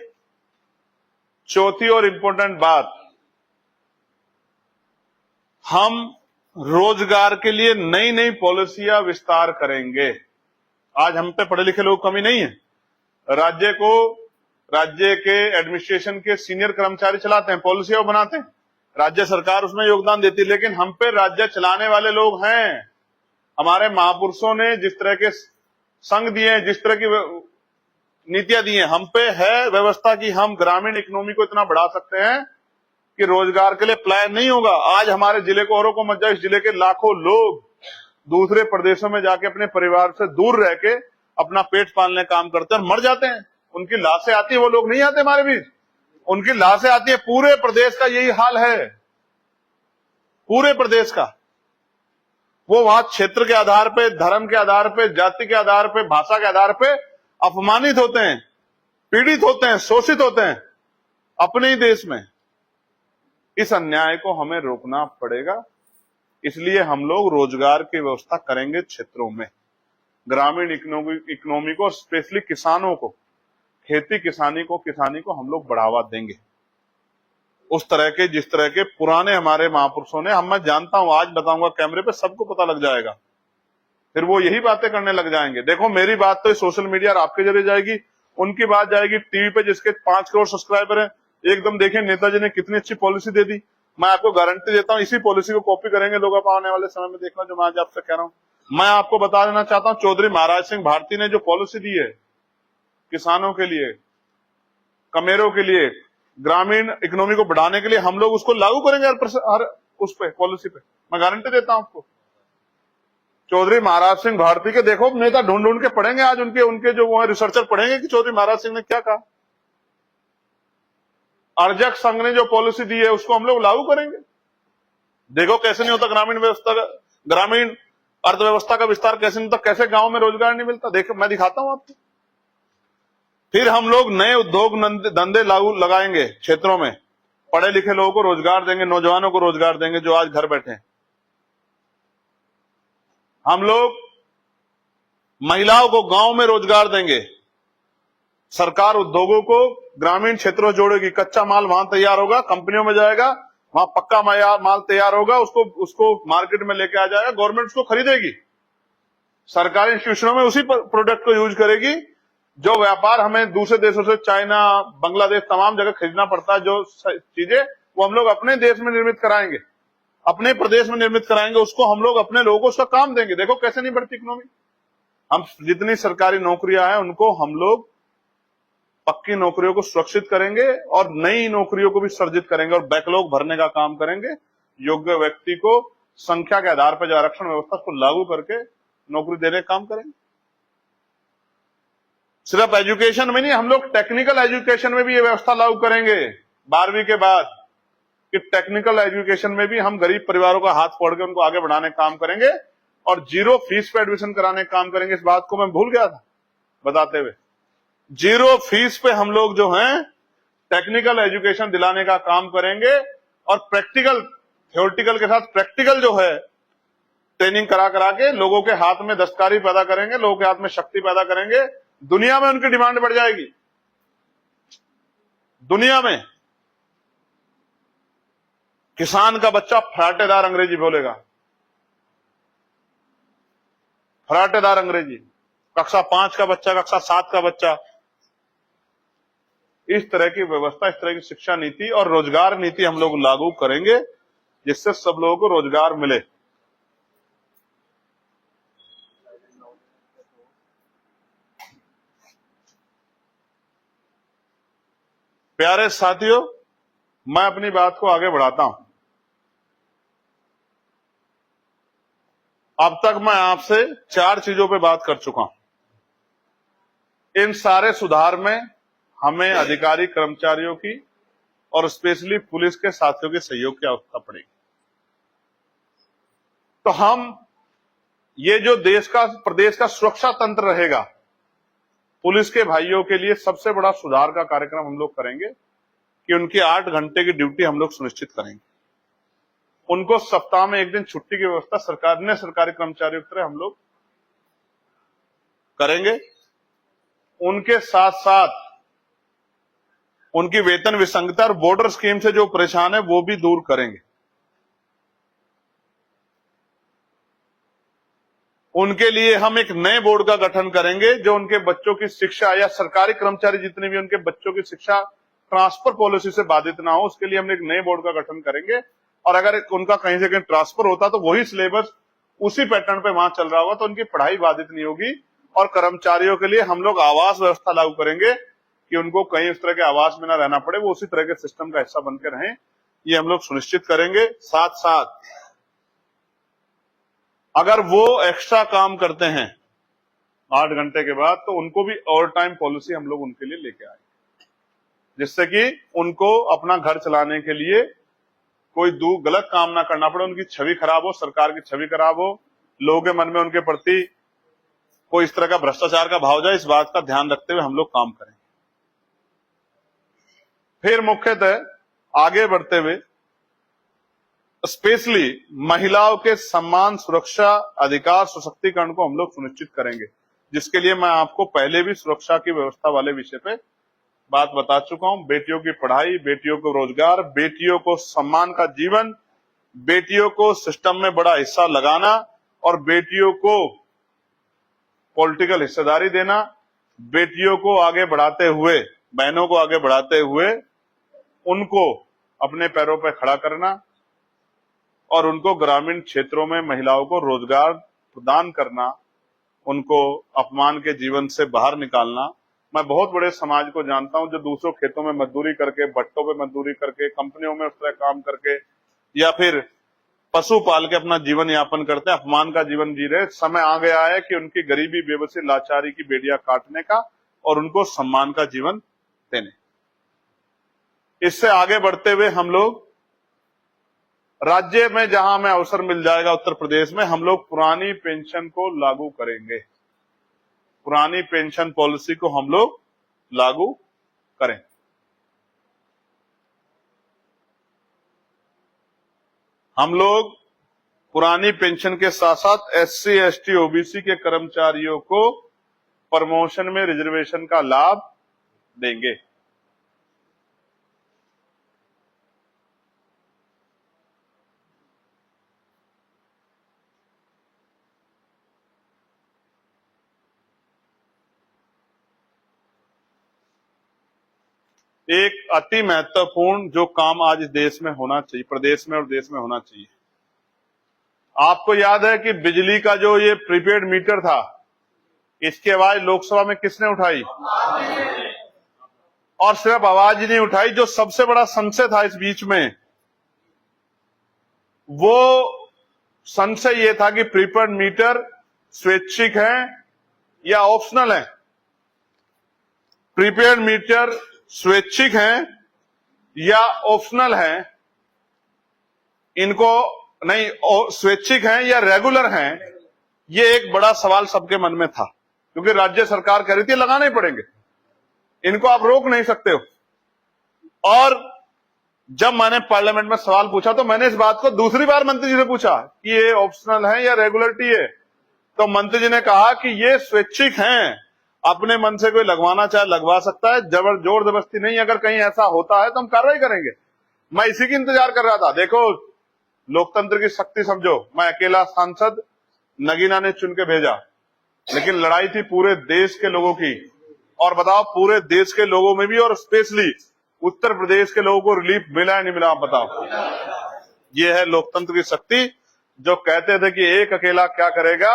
चौथी और इंपॉर्टेंट बात, हम रोजगार के लिए नई नई पॉलिसियां विस्तार करेंगे। आज हम पे पढ़े लिखे लोग कमी नहीं है। राज्य के एडमिनिस्ट्रेशन के सीनियर कर्मचारी चलाते हैं, पॉलिसियां बनाते हैं, राज्य सरकार उसमें योगदान देती है, लेकिन हम पे राज्य चलाने वाले लोग हैं। हमारे महापुरुषों ने जिस तरह के संघ दिए हैं, जिस तरह की नीतियां दी हैं, हम पे है व्यवस्था कि हम ग्रामीण इकोनॉमी को इतना बढ़ा सकते हैं कि रोजगार के लिए प्लान नहीं होगा। आज हमारे जिले को औरों को मत जाए, इस जिले के लाखों लोग दूसरे प्रदेशों में जाके अपने परिवार से दूर रह के अपना पेट पालने काम करते हैं और मर जाते हैं। उनकी लाशें आती है, वो लोग नहीं आते हमारे बीच, उनकी लाशें आती है। पूरे प्रदेश का यही हाल है, पूरे प्रदेश का। वो वहां क्षेत्र के आधार पे, धर्म के आधार पे, जाति के आधार पे, भाषा के आधार पे अपमानित होते हैं, पीड़ित होते हैं, शोषित होते हैं अपने ही देश में। इस अन्याय को हमें रोकना पड़ेगा। इसलिए हम लोग रोजगार की व्यवस्था करेंगे क्षेत्रों में, ग्रामीण इकोनॉमी को, स्पेशली किसानों को, खेती किसानी को हम लोग बढ़ावा देंगे। उस तरह के, जिस तरह के पुराने हमारे महापुरुषों ने, मैं जानता हूं, आज बताऊंगा कैमरे पे, सबको पता लग जाएगा, फिर वो यही बातें करने लग जाएंगे। देखो, मेरी बात तो सोशल मीडिया और आपके जरिए जाएगी, उनकी बात जाएगी टीवी पे जिसके 5 करोड़ सब्सक्राइबर हैं। एकदम देखिए नेताजी ने कितनी अच्छी पॉलिसी दे दी। मैं आपको गारंटी देता हूं, इसी पॉलिसी को कॉपी करेंगे लोग आप आने वाले समय में। देखना जो मैं आज आपसे कह रहा हूं। मैं आपको बता देना चाहता हूं, चौधरी महाराज सिंह भारती ने जो पॉलिसी दी है किसानों के लिए, कमेरों के लिए, ग्रामीण इकोनॉमी को बढ़ाने के लिए, हम लोग उसको लागू करेंगे हर उस पे, पॉलिसी पे। मैं गारंटी देता हूं आपको। चौधरी महाराज सिंह भारती के देखो नेता ढूंढ ढूंढ के पढ़ेंगे आज, उनके जो वो रिसर्चर पढ़ेंगे कि चौधरी महाराज सिंह ने क्या कहा। अर्जक संघ ने जो पॉलिसी दी है उसको हम लोग लागू करेंगे। देखो कैसे नहीं होता ग्रामीण व्यवस्था, ग्रामीण अर्थव्यवस्था का विस्तार कैसे नहीं, तो कैसे गांव में रोजगार नहीं मिलता, देखो मैं दिखाता हूं आपको। फिर हम लोग नए उद्योग धंधे लागू लगाएंगे क्षेत्रों में, पढ़े लिखे लोगों को रोजगार देंगे, नौजवानों को रोजगार देंगे जो आज घर बैठे हैं। हम लोग महिलाओं को गांव में रोजगार देंगे, सरकार उद्योगों को ग्रामीण क्षेत्रों से जोड़ेगी, कच्चा माल वहां तैयार होगा, कंपनियों में जाएगा, वहां पक्का माल तैयार होगा, उसको मार्केट में लेके आ जाएगा, गवर्नमेंट उसको खरीदेगी, सरकारी इंस्टीट्यूशनों में उसी प्रोडक्ट को यूज करेगी। जो व्यापार हमें दूसरे देशों से, चाइना, बांग्लादेश, तमाम जगह खरीदना पड़ता है, जो चीजें वो हम लोग अपने देश में निर्मित कराएंगे, अपने प्रदेश में निर्मित कराएंगे, उसको हम लोग अपने लोगों को उसका काम देंगे। देखो कैसे नहीं बढ़ती इकोनॉमी। हम जितनी सरकारी नौकरियां हैं उनको हम लोग पक्की नौकरियों को सुरक्षित करेंगे और नई नौकरियों को भी सर्जित करेंगे और बैकलॉग भरने का काम करेंगे। योग्य व्यक्ति को संख्या के आधार पर जो आरक्षण व्यवस्था को लागू करके नौकरी देने का काम करेंगे। सिर्फ एजुकेशन में नहीं, हम लोग टेक्निकल एजुकेशन में भी ये व्यवस्था लागू करेंगे 12वीं के बाद, कि टेक्निकल एजुकेशन में भी हम गरीब परिवारों का हाथ पकड़ के उनको आगे बढ़ाने का काम करेंगे और 0 फीस पे एडमिशन कराने का काम करेंगे। इस बात को मैं भूल गया था बताते हुए, 0 फीस पे हम लोग जो हैं टेक्निकल एजुकेशन दिलाने का काम करेंगे और प्रैक्टिकल, थ्योरेटिकल के साथ प्रैक्टिकल जो है ट्रेनिंग करा के लोगों के हाथ में दस्तकारी पैदा करेंगे, लोगों के हाथ में शक्ति पैदा करेंगे। दुनिया में उनकी डिमांड बढ़ जाएगी। दुनिया में किसान का बच्चा फराटेदार अंग्रेजी बोलेगा, फराटेदार अंग्रेजी, कक्षा 5 का बच्चा, कक्षा 7 का बच्चा। इस तरह की व्यवस्था, इस तरह की शिक्षा नीति और रोजगार नीति हम लोग लागू करेंगे जिससे सब लोगों को रोजगार मिले। प्यारे साथियों, मैं अपनी बात को आगे बढ़ाता हूं। अब तक मैं आपसे 4 चीजों पे बात कर चुका हूं। इन सारे सुधार में हमें अधिकारी कर्मचारियों की और स्पेशली पुलिस के साथियों के सहयोग की आवश्यकता पड़ेगी। तो हम ये जो प्रदेश का सुरक्षा तंत्र रहेगा, पुलिस के भाइयों के लिए सबसे बड़ा सुधार का कार्यक्रम हम लोग करेंगे कि उनकी 8 घंटे की ड्यूटी हम लोग सुनिश्चित करेंगे। उनको सप्ताह में 1 दिन छुट्टी की व्यवस्था सरकारी कर्मचारियों की तरह हम लोग करेंगे। उनके साथ साथ उनकी वेतन विसंगता और बॉर्डर स्कीम से जो परेशान है वो भी दूर करेंगे। उनके लिए हम एक नए बोर्ड का गठन करेंगे जो उनके बच्चों की शिक्षा, या सरकारी कर्मचारी जितने भी उनके बच्चों की शिक्षा ट्रांसफर पॉलिसी से बाधित ना हो, उसके लिए हम एक नए बोर्ड का गठन करेंगे। और अगर उनका कहीं से कहीं ट्रांसफर होता तो वही सिलेबस उसी पैटर्न पे वहां चल रहा होगा, तो उनकी पढ़ाई बाधित नहीं होगी। और कर्मचारियों के लिए हम लोग आवास व्यवस्था लागू करेंगे कि उनको कहीं इस तरह के आवास में ना रहना पड़े, वो उसी तरह के सिस्टम का हिस्सा बनकर रहें, ये हम लोग सुनिश्चित करेंगे। साथ साथ अगर वो एक्स्ट्रा काम करते हैं 8 घंटे के बाद, तो उनको भी ओवर टाइम पॉलिसी हम लोग उनके लिए लेके आएंगे, जिससे कि उनको अपना घर चलाने के लिए कोई गलत काम ना करना पड़े, उनकी छवि खराब हो, सरकार की छवि खराब हो, लोगों के मन में उनके प्रति कोई इस तरह का भ्रष्टाचार का भाव जाए, इस बात का ध्यान रखते हुए हम लोग काम करें। फिर मुख्यतः आगे बढ़ते हुए स्पेशली महिलाओं के सम्मान, सुरक्षा, अधिकार, सशक्तिकरण को हम लोग सुनिश्चित करेंगे, जिसके लिए मैं आपको पहले भी सुरक्षा की व्यवस्था वाले विषय पे बात बता चुका हूं। बेटियों की पढ़ाई, बेटियों को रोजगार, बेटियों को सम्मान का जीवन, बेटियों को सिस्टम में बड़ा हिस्सा लगाना और बेटियों को पॉलिटिकल हिस्सेदारी देना, बेटियों को आगे बढ़ाते हुए, बहनों को आगे बढ़ाते हुए उनको अपने पैरों पर खड़ा करना और उनको ग्रामीण क्षेत्रों में महिलाओं को रोजगार प्रदान करना, उनको अपमान के जीवन से बाहर निकालना। मैं बहुत बड़े समाज को जानता हूं जो दूसरों खेतों में मजदूरी करके, भट्टों पे मजदूरी करके, कंपनियों में उस तरह काम करके या फिर पशु पाल के अपना जीवन यापन करते हैं, अपमान का जीवन जी रहे। समय आ गया है कि उनकी गरीबी, बेबसी, लाचारी की बेड़ियां काटने का और उनको सम्मान का जीवन देने। इससे आगे बढ़ते हुए हम लोग राज्य में जहां हमें अवसर मिल जाएगा, उत्तर प्रदेश में, हम लोग पुरानी पेंशन को लागू करेंगे। पुरानी पेंशन पॉलिसी को हम लोग लागू करें। हम लोग पुरानी पेंशन के साथ साथ SC, ST, OBC के कर्मचारियों को प्रमोशन में रिजर्वेशन का लाभ देंगे। एक अति महत्वपूर्ण जो काम आज इस देश में होना चाहिए, प्रदेश में और देश में होना चाहिए। आपको याद है कि बिजली का जो ये प्रीपेड मीटर था, इसकी आवाज लोकसभा में किसने उठाई? और सिर्फ आवाज ही नहीं उठाई, जो सबसे बड़ा संशय था इस बीच में, वो संशय ये था कि प्रीपेड मीटर स्वैच्छिक है या ऑप्शनल है। प्रीपेड मीटर स्वैच्छिक हैं या ऑप्शनल हैं, इनको नहीं, स्वैच्छिक हैं या रेगुलर हैं, ये एक बड़ा सवाल सबके मन में था, क्योंकि राज्य सरकार कह रही थी लगाने ही पड़ेंगे, इनको आप रोक नहीं सकते हो। और जब मैंने पार्लियामेंट में सवाल पूछा तो मैंने इस बात को दूसरी बार मंत्री जी से पूछा कि ये ऑप्शनल है या रेगुलरिटी है, तो मंत्री जी ने कहा कि ये स्वैच्छिक हैं, अपने मन से कोई लगवाना चाहे लगवा सकता है, जोर जबरदस्ती नहीं। अगर कहीं ऐसा होता है तो हम कार्रवाई करेंगे। मैं इसी की इंतजार कर रहा था। देखो, लोकतंत्र की शक्ति समझो, मैं अकेला सांसद, नगीना ने चुन के भेजा, लेकिन लड़ाई थी पूरे देश के लोगों की। और बताओ, पूरे देश के लोगों में भी और स्पेशली उत्तर प्रदेश के लोगों को रिलीफ मिला है नहीं मिला, आप बताओ। ये है लोकतंत्र की शक्ति। जो कहते थे कि एक अकेला क्या करेगा,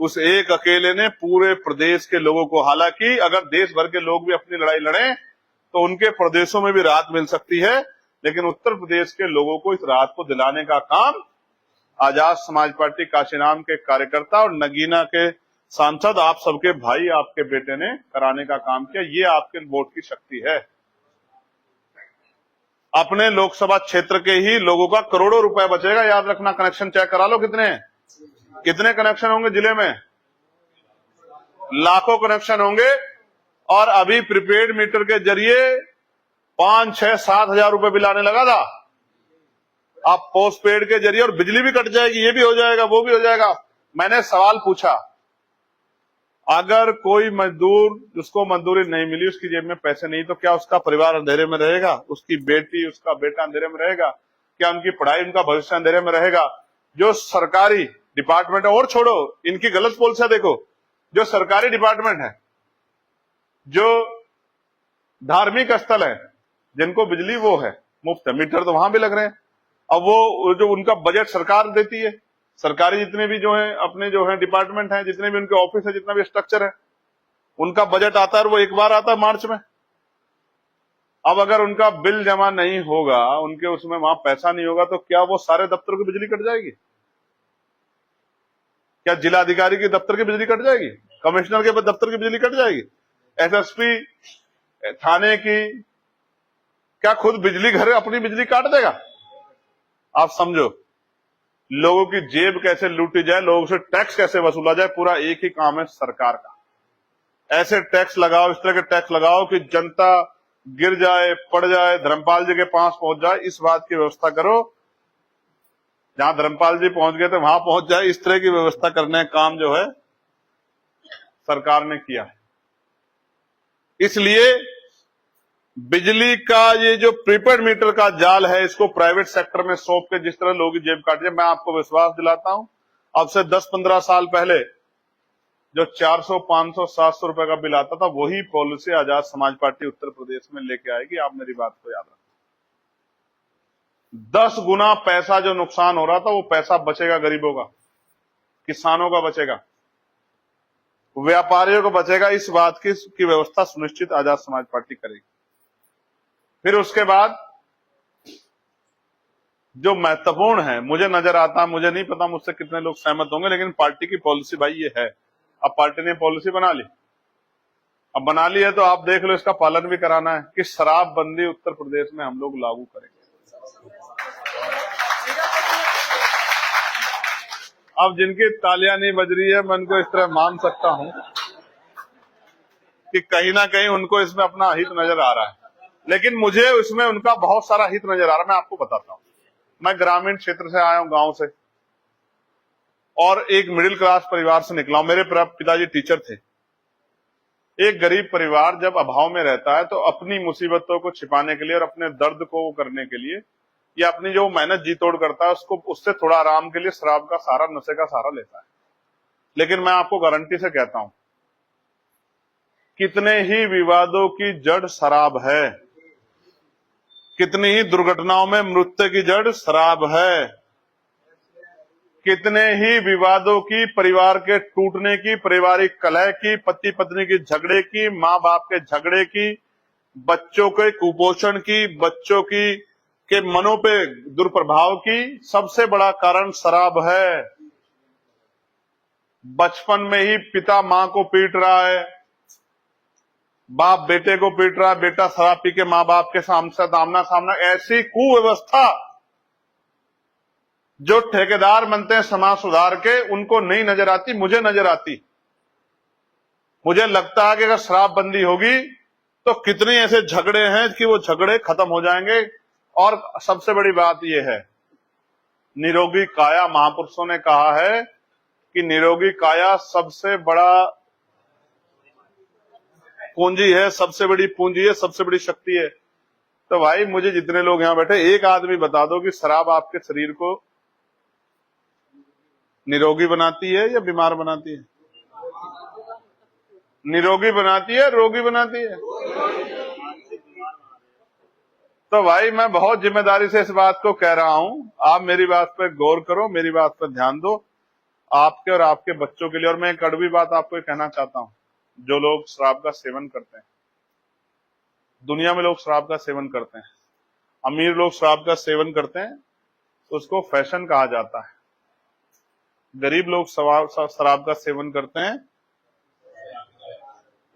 उस एक अकेले ने पूरे प्रदेश के लोगों को, हालांकि अगर देश भर के लोग भी अपनी लड़ाई लड़ें तो उनके प्रदेशों में भी राहत मिल सकती है, लेकिन उत्तर प्रदेश के लोगों को इस राहत को दिलाने का काम आजाद समाज पार्टी काशीराम के कार्यकर्ता और नगीना के सांसद, आप सबके भाई, आपके बेटे ने कराने का काम किया। ये आपके वोट की शक्ति है। अपने लोकसभा क्षेत्र के ही लोगों का करोड़ों रुपए बचेगा, याद रखना। कनेक्शन चेक करा लो, कितने कनेक्शन होंगे जिले में? लाखों कनेक्शन होंगे। और अभी प्रीपेड मीटर के जरिए 5, 6, 7 हजार रुपए बिल आने लगा था। अब पोस्ट पेड के जरिए, और बिजली भी कट जाएगी, ये भी हो जाएगा, वो भी हो जाएगा। मैंने सवाल पूछा, अगर कोई मजदूर जिसको मजदूरी नहीं मिली, उसकी जेब में पैसे नहीं, तो क्या उसका परिवार अंधेरे में रहेगा? उसकी बेटी, उसका बेटा अंधेरे में रहेगा? क्या उनकी पढ़ाई, उनका भविष्य अंधेरे में रहेगा? जो सरकारी डिपार्टमेंट है, और छोड़ो इनकी गलत पॉलिसियां, देखो, जो सरकारी डिपार्टमेंट है, जो धार्मिक स्थल है, जिनको बिजली वो है मुफ्त है, मीटर तो वहां भी लग रहे हैं। अब वो जो उनका बजट सरकार देती है, सरकारी जितने भी जो है अपने जो है डिपार्टमेंट है, जितने भी उनके ऑफिस है, जितना भी स्ट्रक्चर है, उनका बजट आता है और वो एक बार आता है मार्च में। अब अगर उनका बिल जमा नहीं होगा, उनके उसमें वहां पैसा नहीं होगा, तो क्या वो सारे दफ्तरों की बिजली कट जाएगी? क्या जिलाधिकारी के दफ्तर की बिजली कट जाएगी? कमिश्नर के दफ्तर की बिजली कट जाएगी? SSP थाने की, क्या खुद बिजली घर अपनी बिजली काट देगा? आप समझो, लोगों की जेब कैसे लूटी जाए, लोगों से टैक्स कैसे वसूला जाए, पूरा एक ही काम है सरकार का। ऐसे टैक्स लगाओ, इस तरह के टैक्स लगाओ कि जनता गिर जाए, पड़ जाए, धर्मपाल जी के पास पहुंच जाए, इस बात की व्यवस्था करो। जहां धर्मपाल जी पहुंच गए थे वहां पहुंच जाए, इस तरह की व्यवस्था करने का काम जो है सरकार ने किया है। इसलिए बिजली का ये जो प्रीपेड मीटर का जाल है, इसको प्राइवेट सेक्टर में सौंप के जिस तरह लोग जेब काट रहे, मैं आपको विश्वास दिलाता हूं, अब से 10-15 साल पहले जो 400, 500, 700 रुपए का बिल आता था, वही पॉलिसी आजाद समाज पार्टी उत्तर प्रदेश में लेके आएगी। आप मेरी बात को याद रखना। 10 गुना पैसा जो नुकसान हो रहा था, वो पैसा बचेगा गरीबों का, किसानों का बचेगा, व्यापारियों को बचेगा। इस बात की व्यवस्था सुनिश्चित आजाद समाज पार्टी करेगी। फिर उसके बाद जो महत्वपूर्ण है, मुझे नजर आता, मुझे नहीं पता मुझसे कितने लोग सहमत होंगे, लेकिन पार्टी की पॉलिसी भाई ये है। अब पार्टी ने पॉलिसी बना ली, अब बना ली है तो आप देख लो, इसका पालन भी कराना है कि शराबबंदी उत्तर प्रदेश में हम लोग लागू करेंगे। अब जिनकी तालियां नहीं बज रही है, मैं उनको इस तरह मान सकता हूं कि कहीं ना कहीं उनको इसमें अपना हित नजर आ रहा है, लेकिन मुझे इसमें उनका बहुत सारा हित नजर आ रहा है। मैं आपको बताता हूं, मैं ग्रामीण क्षेत्र से आया हूं, गांव से, और एक मिडिल क्लास परिवार से निकला हूं। मेरे पिताजी टीचर थे। एक गरीब परिवार जब अभाव में रहता है तो अपनी मुसीबतों को छिपाने के लिए और अपने दर्द को करने के लिए, या अपनी जो मेहनत जी तोड़ करता है उसको, उससे थोड़ा आराम के लिए शराब का सहारा, नशे का सहारा लेता है। लेकिन मैं आपको गारंटी से कहता हूं, कितने ही विवादों की जड़ शराब है, कितनी ही दुर्घटनाओं में मृत्यु की जड़ शराब है, कितने ही विवादों की, परिवार के टूटने की, पारिवारिक कलह की, पति पत्नी की झगड़े की, माँ बाप के झगड़े की, बच्चों के कुपोषण की, बच्चों की के मनों पे दुष्प्रभाव की, सबसे बड़ा कारण शराब है। बचपन में ही पिता मां को पीट रहा है, बाप बेटे को पीट रहा है, बेटा शराब पी के मां बाप के सामना सामना, ऐसी कुव्यवस्था जो ठेकेदार बनते हैं समाज सुधार के, उनको नहीं नजर आती, मुझे नजर आती। मुझे लगता है कि अगर शराबबंदी होगी तो कितने ऐसे झगड़े हैं कि वो झगड़े खत्म हो जाएंगे। और सबसे बड़ी बात यह है, निरोगी काया, महापुरुषों ने कहा है कि निरोगी काया सबसे बड़ा पूंजी है, सबसे बड़ी पूंजी है, सबसे बड़ी शक्ति है। तो भाई, मुझे जितने लोग यहां बैठे, एक आदमी बता दो कि शराब आपके शरीर को निरोगी बनाती है या बीमार बनाती है? निरोगी बनाती है, रोगी बनाती है? तो भाई, मैं बहुत जिम्मेदारी से इस बात को कह रहा हूं, आप मेरी बात पर गौर करो, मेरी बात पर ध्यान दो, आपके और आपके बच्चों के लिए। और मैं एक कड़वी बात आपको कहना चाहता हूं, जो लोग शराब का सेवन करते हैं, दुनिया में लोग शराब का सेवन करते हैं, अमीर लोग शराब का सेवन करते हैं, उसको फैशन कहा जाता है। गरीब लोग शराब का सेवन करते हैं,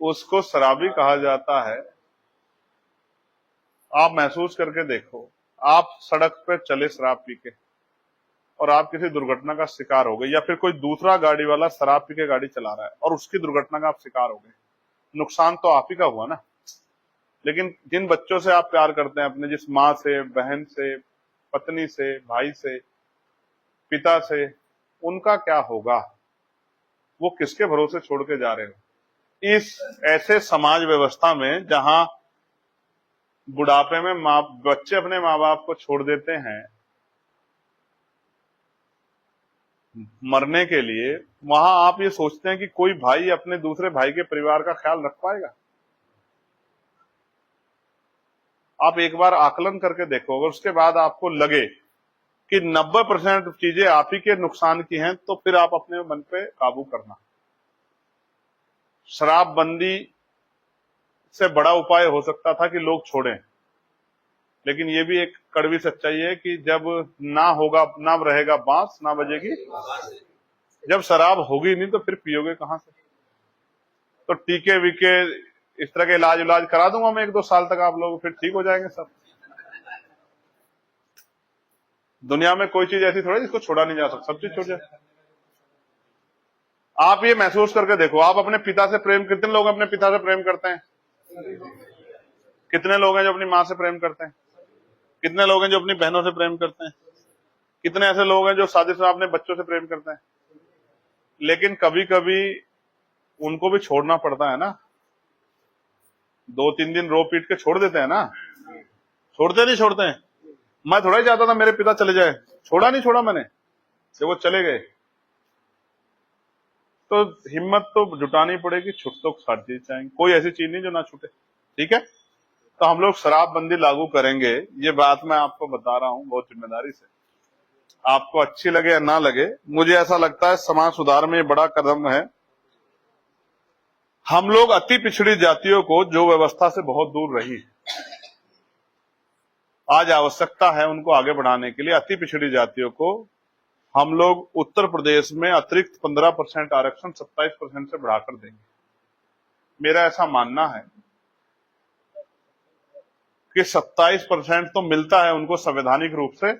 उसको शराबी कहा जाता है। आप महसूस करके देखो, आप सड़क पे चले शराब पी के और आप किसी दुर्घटना का शिकार हो गए, या फिर कोई दूसरा गाड़ी वाला शराब पी के गाड़ी चला रहा है और उसकी दुर्घटना का आप शिकार हो गए, नुकसान तो आप ही का हुआ ना। लेकिन जिन बच्चों से आप प्यार करते हैं, अपने जिस माँ से, बहन से, पत्नी से, भाई से, पिता से, उनका क्या होगा? वो किसके भरोसे छोड़ के जा रहे हो? इस ऐसे समाज व्यवस्था में जहां बुढ़ापे में बच्चे अपने माँ बाप को छोड़ देते हैं मरने के लिए, वहां आप ये सोचते हैं कि कोई भाई अपने दूसरे भाई के परिवार का ख्याल रख पाएगा? आप एक बार आकलन करके देखो, अगर उसके बाद आपको लगे कि 90% चीजें आप ही के नुकसान की हैं, तो फिर आप अपने मन पे काबू करना। शराबबंदी से बड़ा उपाय हो सकता था कि लोग छोड़ें, लेकिन ये भी एक कड़वी सच्चाई है कि जब ना होगा, ना रहेगा बांस, ना बजेगी, जब शराब होगी नहीं तो फिर पियोगे कहां से? तो टीके वीके, इस तरह के इलाज करा दूंगा मैं 1-2 साल तक, आप लोग फिर ठीक हो जाएंगे सब। दुनिया में कोई चीज ऐसी थोड़ी जिसको छोड़ा नहीं जा सकता, सब चीज छोड़ जाए। आप ये महसूस करके देखो, आप अपने पिता से प्रेम, कितने लोग अपने पिता से प्रेम करते हैं? कितने लोग हैं जो अपनी माँ से प्रेम करते हैं? कितने लोग हैं जो अपनी बहनों से प्रेम करते हैं? कितने ऐसे लोग हैं जो शादीशुदा अपने बच्चों से प्रेम करते हैं? लेकिन कभी कभी उनको भी छोड़ना पड़ता है ना। 2-3 दिन रो पीट के छोड़ देते हैं ना, छोड़ते नहीं छोड़ते हैं। मैं थोड़ा ही चाहता था मेरे पिता चले जाए, छोड़ा मैंने, जब वो चले गए। तो हिम्मत तो जुटानी पड़ेगी, छुट तो हर चीज चाहेंगे, कोई ऐसी चीज नहीं जो ना छूटे, ठीक है? तो हम लोग शराबबंदी लागू करेंगे, ये बात मैं आपको बता रहा हूं बहुत जिम्मेदारी से। आपको अच्छी लगे या ना लगे, मुझे ऐसा लगता है समाज सुधार में ये बड़ा कदम है। हम लोग अति पिछड़ी जातियों को, जो व्यवस्था से बहुत दूर रही, आज आवश्यकता है उनको आगे बढ़ाने के लिए। अति पिछड़ी जातियों को हम लोग उत्तर प्रदेश में अतिरिक्त 15% आरक्षण 27% से बढ़ाकर देंगे। मेरा ऐसा मानना है कि 27% तो मिलता है उनको संवैधानिक रूप से,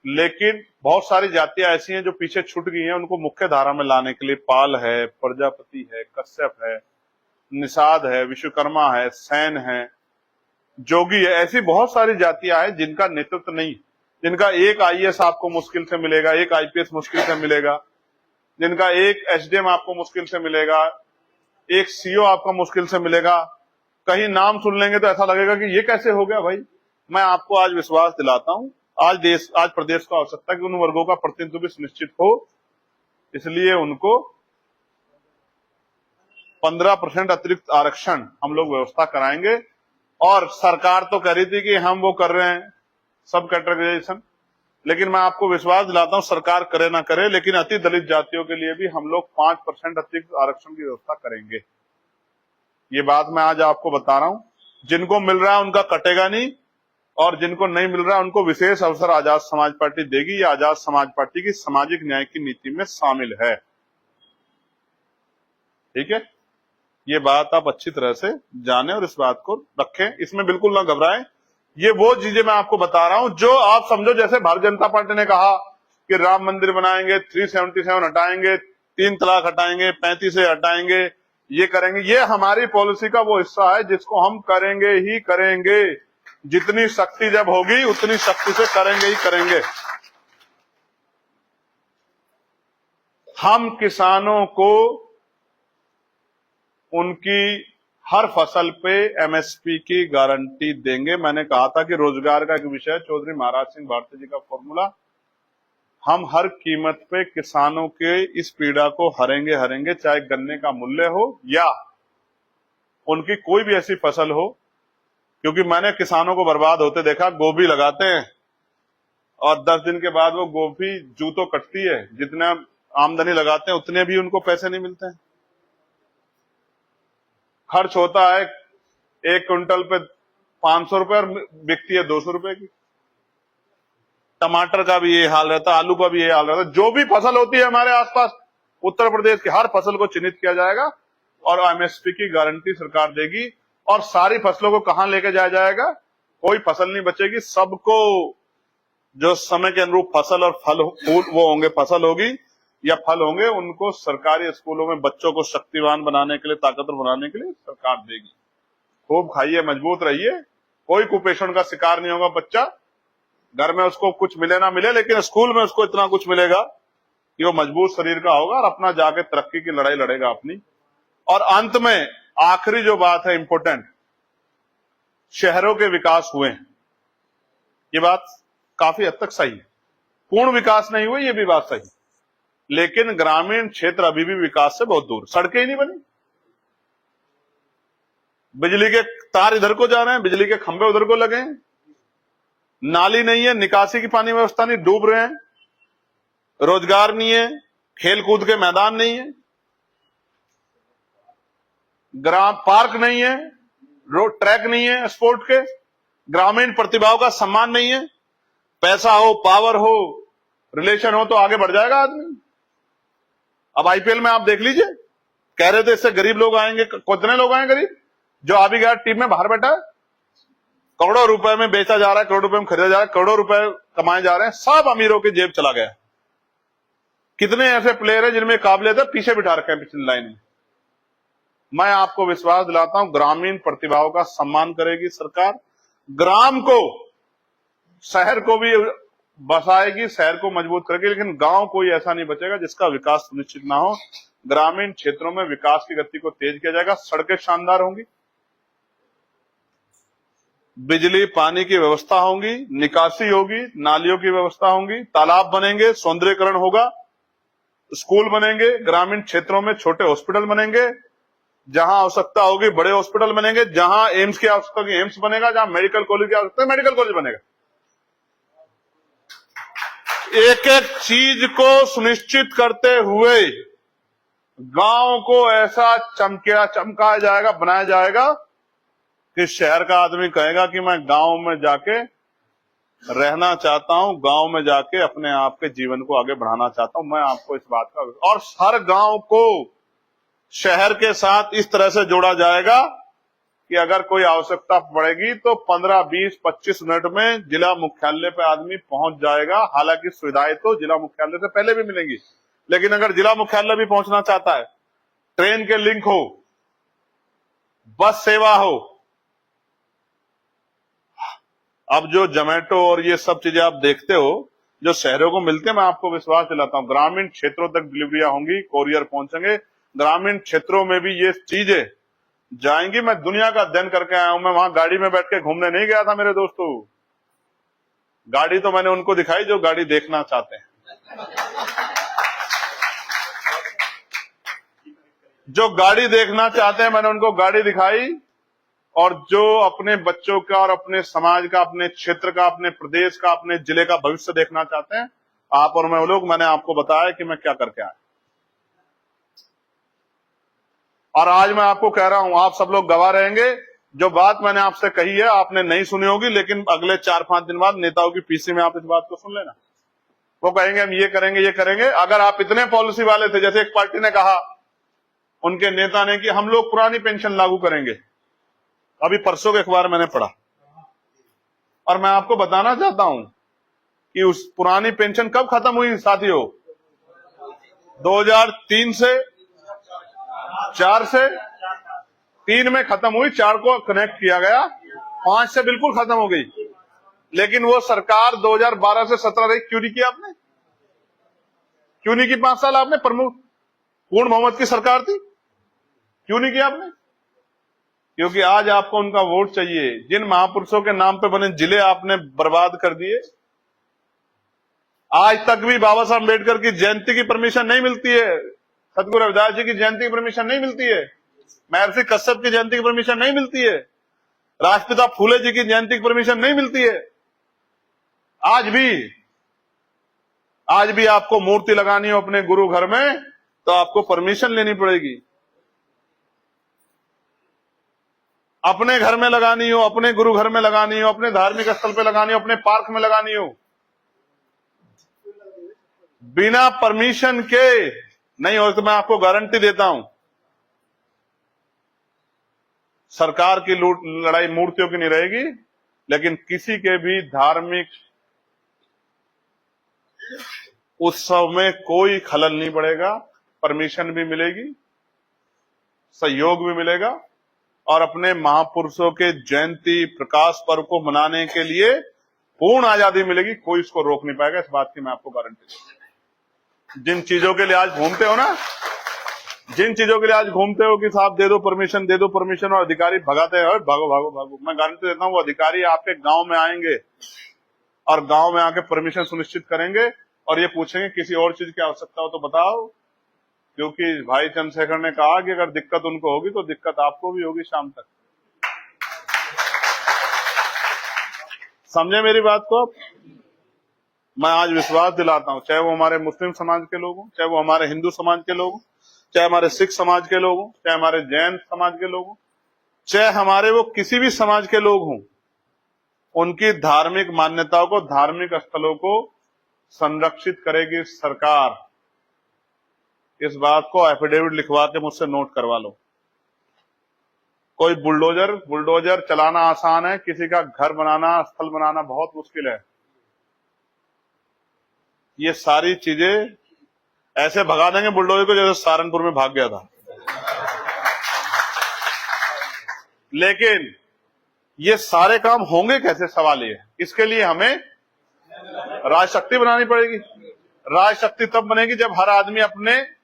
लेकिन बहुत सारी जातियां ऐसी हैं जो पीछे छूट गई हैं, उनको मुख्य धारा में लाने के लिए पाल है, प्रजापति है, कश्यप है, निषाद है, विश्वकर्मा है, सैन है, जोगी है, ऐसी बहुत सारी जातियां हैं जिनका नेतृत्व नहीं, जिनका एक आईएएस आपको मुश्किल से मिलेगा, एक आईपीएस मुश्किल से मिलेगा, जिनका एक एसडीएम आपको मुश्किल से मिलेगा, एक सीओ आपका मुश्किल से मिलेगा। कहीं नाम सुन लेंगे तो ऐसा लगेगा कि ये कैसे हो गया भाई। मैं आपको आज विश्वास दिलाता हूं, आज प्रदेश को आवश्यकता है कि उन वर्गों का प्रतिनिधित्व भी सुनिश्चित हो, इसलिए उनको 15% अतिरिक्त आरक्षण हम लोग व्यवस्था कराएंगे। और सरकार तो कह रही थी कि हम वो कर रहे हैं सब कैटेगराइजेशन, लेकिन मैं आपको विश्वास दिलाता हूं सरकार करे ना करे, लेकिन अति दलित जातियों के लिए भी हम लोग 5% अतिरिक्त आरक्षण की व्यवस्था करेंगे। ये बात मैं आज आपको बता रहा हूं, जिनको मिल रहा है उनका कटेगा नहीं, और जिनको नहीं मिल रहा है उनको विशेष अवसर आजाद समाज पार्टी देगी। ये आजाद समाज पार्टी की सामाजिक न्याय की नीति में शामिल है। ठीक है, ये बात आप अच्छी तरह से जाने और इस बात को रखें, इसमें बिल्कुल ना घबराएं। ये वो चीजें मैं आपको बता रहा हूं जो आप समझो, जैसे भारतीय जनता पार्टी ने कहा कि राम मंदिर बनाएंगे, 377 हटाएंगे, 3 तलाक हटाएंगे, 35 हटाएंगे, ये करेंगे, ये हमारी पॉलिसी का वो हिस्सा है जिसको हम करेंगे ही करेंगे। जितनी शक्ति जब होगी उतनी शक्ति से करेंगे ही करेंगे। हम किसानों को उनकी हर फसल पे एमएसपी की गारंटी देंगे। मैंने कहा था कि रोजगार का एक विषय, चौधरी महाराज सिंह भारती जी का फॉर्मूला, हम हर कीमत पे किसानों के इस पीड़ा को हरेंगे, चाहे गन्ने का मूल्य हो या उनकी कोई भी ऐसी फसल हो। क्योंकि मैंने किसानों को बर्बाद होते देखा, गोभी लगाते हैं और 10 दिन के बाद वो गोभी जू तो कटती है, जितना आमदनी लगाते हैं उतने भी उनको पैसे नहीं मिलते हैं। खर्च होता है 1 क्विंटल पे 500 रुपए और बिकती है 200 रुपए की। टमाटर का भी ये हाल रहता है, आलू का भी ये हाल रहता है। जो भी फसल होती है हमारे आसपास उत्तर प्रदेश की, हर फसल को चिन्हित किया जाएगा और एमएसपी की गारंटी सरकार देगी। और सारी फसलों को कहां लेके जाया जाएगा, कोई फसल नहीं बचेगी, सबको जो समय के अनुरूप फसल और फल फूल वो होंगे, फसल होगी या फल होंगे, उनको सरकारी स्कूलों में बच्चों को शक्तिवान बनाने के लिए, ताकतवर बनाने के लिए सरकार देगी। खूब खाइए, मजबूत रहिए, कोई कुपोषण का शिकार नहीं होगा बच्चा। घर में उसको कुछ मिले ना मिले, लेकिन स्कूल में उसको इतना कुछ मिलेगा कि वो मजबूत शरीर का होगा और अपना जाके तरक्की की लड़ाई लड़ेगा अपनी। और अंत में आखिरी जो बात है इंपॉर्टेंट, शहरों के विकास हुए, ये बात काफी हद तक सही है। पूर्ण विकास नहीं हुआ, ये भी बात सही, लेकिन ग्रामीण क्षेत्र अभी भी विकास से बहुत दूर। सड़कें ही नहीं बनी, बिजली के तार इधर को जा रहे हैं, बिजली के खंभे उधर को लगे हैं, नाली नहीं है, निकासी की पानी व्यवस्था नहीं, डूब रहे हैं, रोजगार नहीं है, खेल कूद के मैदान नहीं है, ग्राम पार्क नहीं है, रोड ट्रैक नहीं है स्पोर्ट के, ग्रामीण प्रतिभाओं का सम्मान नहीं है। पैसा हो, पावर हो, रिलेशन हो तो आगे बढ़ जाएगा आदमी। अब आईपीएल में आप देख लीजिए, कह रहे थे इससे गरीब लोग आएंगे, कितने लोग आए गरीब? जो अभी गया टीम में बाहर बैठा है, करोड़ों रुपए में बेचा जा रहा है, करोड़ों रुपए में खरीदा जा रहा है, करोड़ों रुपए कमाए जा रहे हैं, सब अमीरों की जेब चला गया। कितने ऐसे प्लेयर हैं जिनमें काबिलियत है, पीछे बिठा रखे हैं पिछली लाइन में। मैं आपको विश्वास दिलाता हूं, ग्रामीण प्रतिभाओं का सम्मान करेगी सरकार, ग्राम को, शहर को भी बसाएगी, शहर को मजबूत करेगी, लेकिन गांव कोई ऐसा नहीं बचेगा जिसका विकास सुनिश्चित ना हो। ग्रामीण क्षेत्रों में विकास की गति को तेज किया जाएगा, सड़कें शानदार होंगी, बिजली पानी की व्यवस्था होगी, निकासी होगी, नालियों की व्यवस्था होगी, तालाब बनेंगे, सौंदर्यीकरण होगा, स्कूल बनेंगे, ग्रामीण क्षेत्रों में छोटे हॉस्पिटल बनेंगे, जहां आवश्यकता होगी बड़े हॉस्पिटल बनेंगे, जहां एम्स की आवश्यकता होगी एम्स बनेगा, जहां मेडिकल कॉलेज की आवश्यकता है मेडिकल कॉलेज बनेगा। एक एक चीज को सुनिश्चित करते हुए गांव को ऐसा चमकाया जाएगा, बनाया जाएगा कि शहर का आदमी कहेगा कि मैं गांव में जाके रहना चाहता हूं, गांव में जाके अपने आप के जीवन को आगे बढ़ाना चाहता हूं। मैं आपको इस बात का, और हर गांव को शहर के साथ इस तरह से जोड़ा जाएगा कि अगर कोई आवश्यकता पड़ेगी तो 15, 20, 25 मिनट में जिला मुख्यालय पे आदमी पहुंच जाएगा। हालांकि सुविधाएं तो जिला मुख्यालय से पहले भी मिलेंगी, लेकिन अगर जिला मुख्यालय भी पहुंचना चाहता है, ट्रेन के लिंक हो, बस सेवा हो, अब जो जोमेटो और ये सब चीजें आप देखते हो जो शहरों को मिलते हैं, मैं आपको विश्वास दिलाता हूं ग्रामीण क्षेत्रों तक डिलीवरियां होंगी, कोरियर पहुंचेंगे, ग्रामीण क्षेत्रों में भी ये चीजें जाएंगी। मैं दुनिया का अध्ययन करके आया हूं, मैं वहां गाड़ी में बैठ के घूमने नहीं गया था मेरे दोस्तों। गाड़ी तो मैंने उनको दिखाई जो गाड़ी देखना चाहते हैं, जो गाड़ी देखना चाहते हैं मैंने उनको गाड़ी दिखाई, और जो अपने बच्चों का और अपने समाज का, अपने क्षेत्र का, अपने प्रदेश का, अपने जिले का भविष्य देखना चाहते हैं, आप और मैं लोग, मैंने आपको बताया कि मैं क्या करके आया। और आज मैं आपको कह रहा हूं, आप सब लोग गवाह रहेंगे, जो बात मैंने आपसे कही है आपने नहीं सुनी होगी, लेकिन अगले 4-5 दिन बाद नेताओं की पीसी में आप इस बात को सुन लेना। वो कहेंगे हम ये करेंगे, ये करेंगे। अगर आप इतने पॉलिसी वाले थे, जैसे एक पार्टी ने कहा, उनके नेता ने, कि हम लोग पुरानी पेंशन लागू करेंगे। अभी परसों के अखबार मैंने पढ़ा, और मैं आपको बताना चाहता हूं कि उस पुरानी पेंशन कब खत्म हुई साथियों? 2003 से, 4 से, 3 में खत्म हुई, 4 को कनेक्ट किया गया, 5 से बिल्कुल खत्म हो गई। लेकिन वो सरकार 2012 से 17 रही, क्यों नहीं किया आपने? क्यों नहीं की 5 साल आपने? प्रमुख पूर्ण बहुमत की सरकार थी, क्यों नहीं किया आपने? क्योंकि आज आपको उनका वोट चाहिए। जिन महापुरुषों के नाम पे बने जिले आपने बर्बाद कर दिए। आज तक भी बाबा साहब अम्बेडकर की जयंती की परमिशन नहीं मिलती है, सतगुरु रविदास जी की जयंती की परमिशन नहीं मिलती है, महर्षि कश्यप की जयंती की परमिशन नहीं मिलती है, राष्ट्रपिता फूले जी की जयंती की परमिशन नहीं मिलती है। आज भी आपको मूर्ति लगानी हो अपने गुरु घर में तो आपको परमिशन लेनी पड़ेगी। अपने घर में लगानी हो, अपने गुरु घर में लगानी हो, अपने धार्मिक स्थल पे लगानी हो, अपने पार्क में लगानी हो, बिना परमिशन के नहीं हो। तो मैं आपको गारंटी देता हूं, सरकार की लड़ाई मूर्तियों की नहीं रहेगी, लेकिन किसी के भी धार्मिक उत्सव में कोई खलल नहीं पड़ेगा। परमिशन भी मिलेगी, सहयोग भी मिलेगा, और अपने महापुरुषों के जयंती प्रकाश पर्व को मनाने के लिए पूर्ण आजादी मिलेगी। कोई इसको रोक नहीं पाएगा, इस बात की मैं आपको गारंटी दूं। जिन चीजों के लिए आज घूमते हो ना, जिन चीजों के लिए आज घूमते हो कि साहब दे दो परमिशन, दे दो परमिशन, और अधिकारी भगाते हैं, भागो भागो भागो, मैं गारंटी देता हूं वो अधिकारी आपके गांव में आएंगे और गांव में आके परमिशन सुनिश्चित करेंगे, और ये पूछेंगे किसी और चीज की आवश्यकता हो तो बताओ। क्योंकि भाई चंद्रशेखर ने कहा कि अगर दिक्कत उनको होगी तो दिक्कत आपको भी होगी शाम तक। समझे मेरी बात को? मैं आज विश्वास दिलाता हूं, चाहे वो हमारे मुस्लिम समाज के लोग हों, चाहे वो हमारे हिंदू समाज के लोग हों, चाहे हमारे सिख समाज के लोग हों, चाहे हमारे जैन समाज के लोग हों, चाहे हमारे वो किसी भी समाज के लोग हों, उनकी धार्मिक मान्यताओं को, धार्मिक स्थलों को संरक्षित करेगी सरकार। इस बात को एफिडेविट लिखवा के मुझसे नोट करवा लो। कोई बुलडोजर चलाना आसान है, किसी का घर बनाना, स्थल बनाना बहुत मुश्किल है। ये सारी चीजें ऐसे भगा देंगे बुलडोजर को जैसे सहारनपुर में भाग गया था। लेकिन ये सारे काम होंगे कैसे, सवाल ये है। इसके लिए हमें राजशक्ति बनानी पड़ेगी। राजशक्ति तब बनेगी जब हर आदमी अपने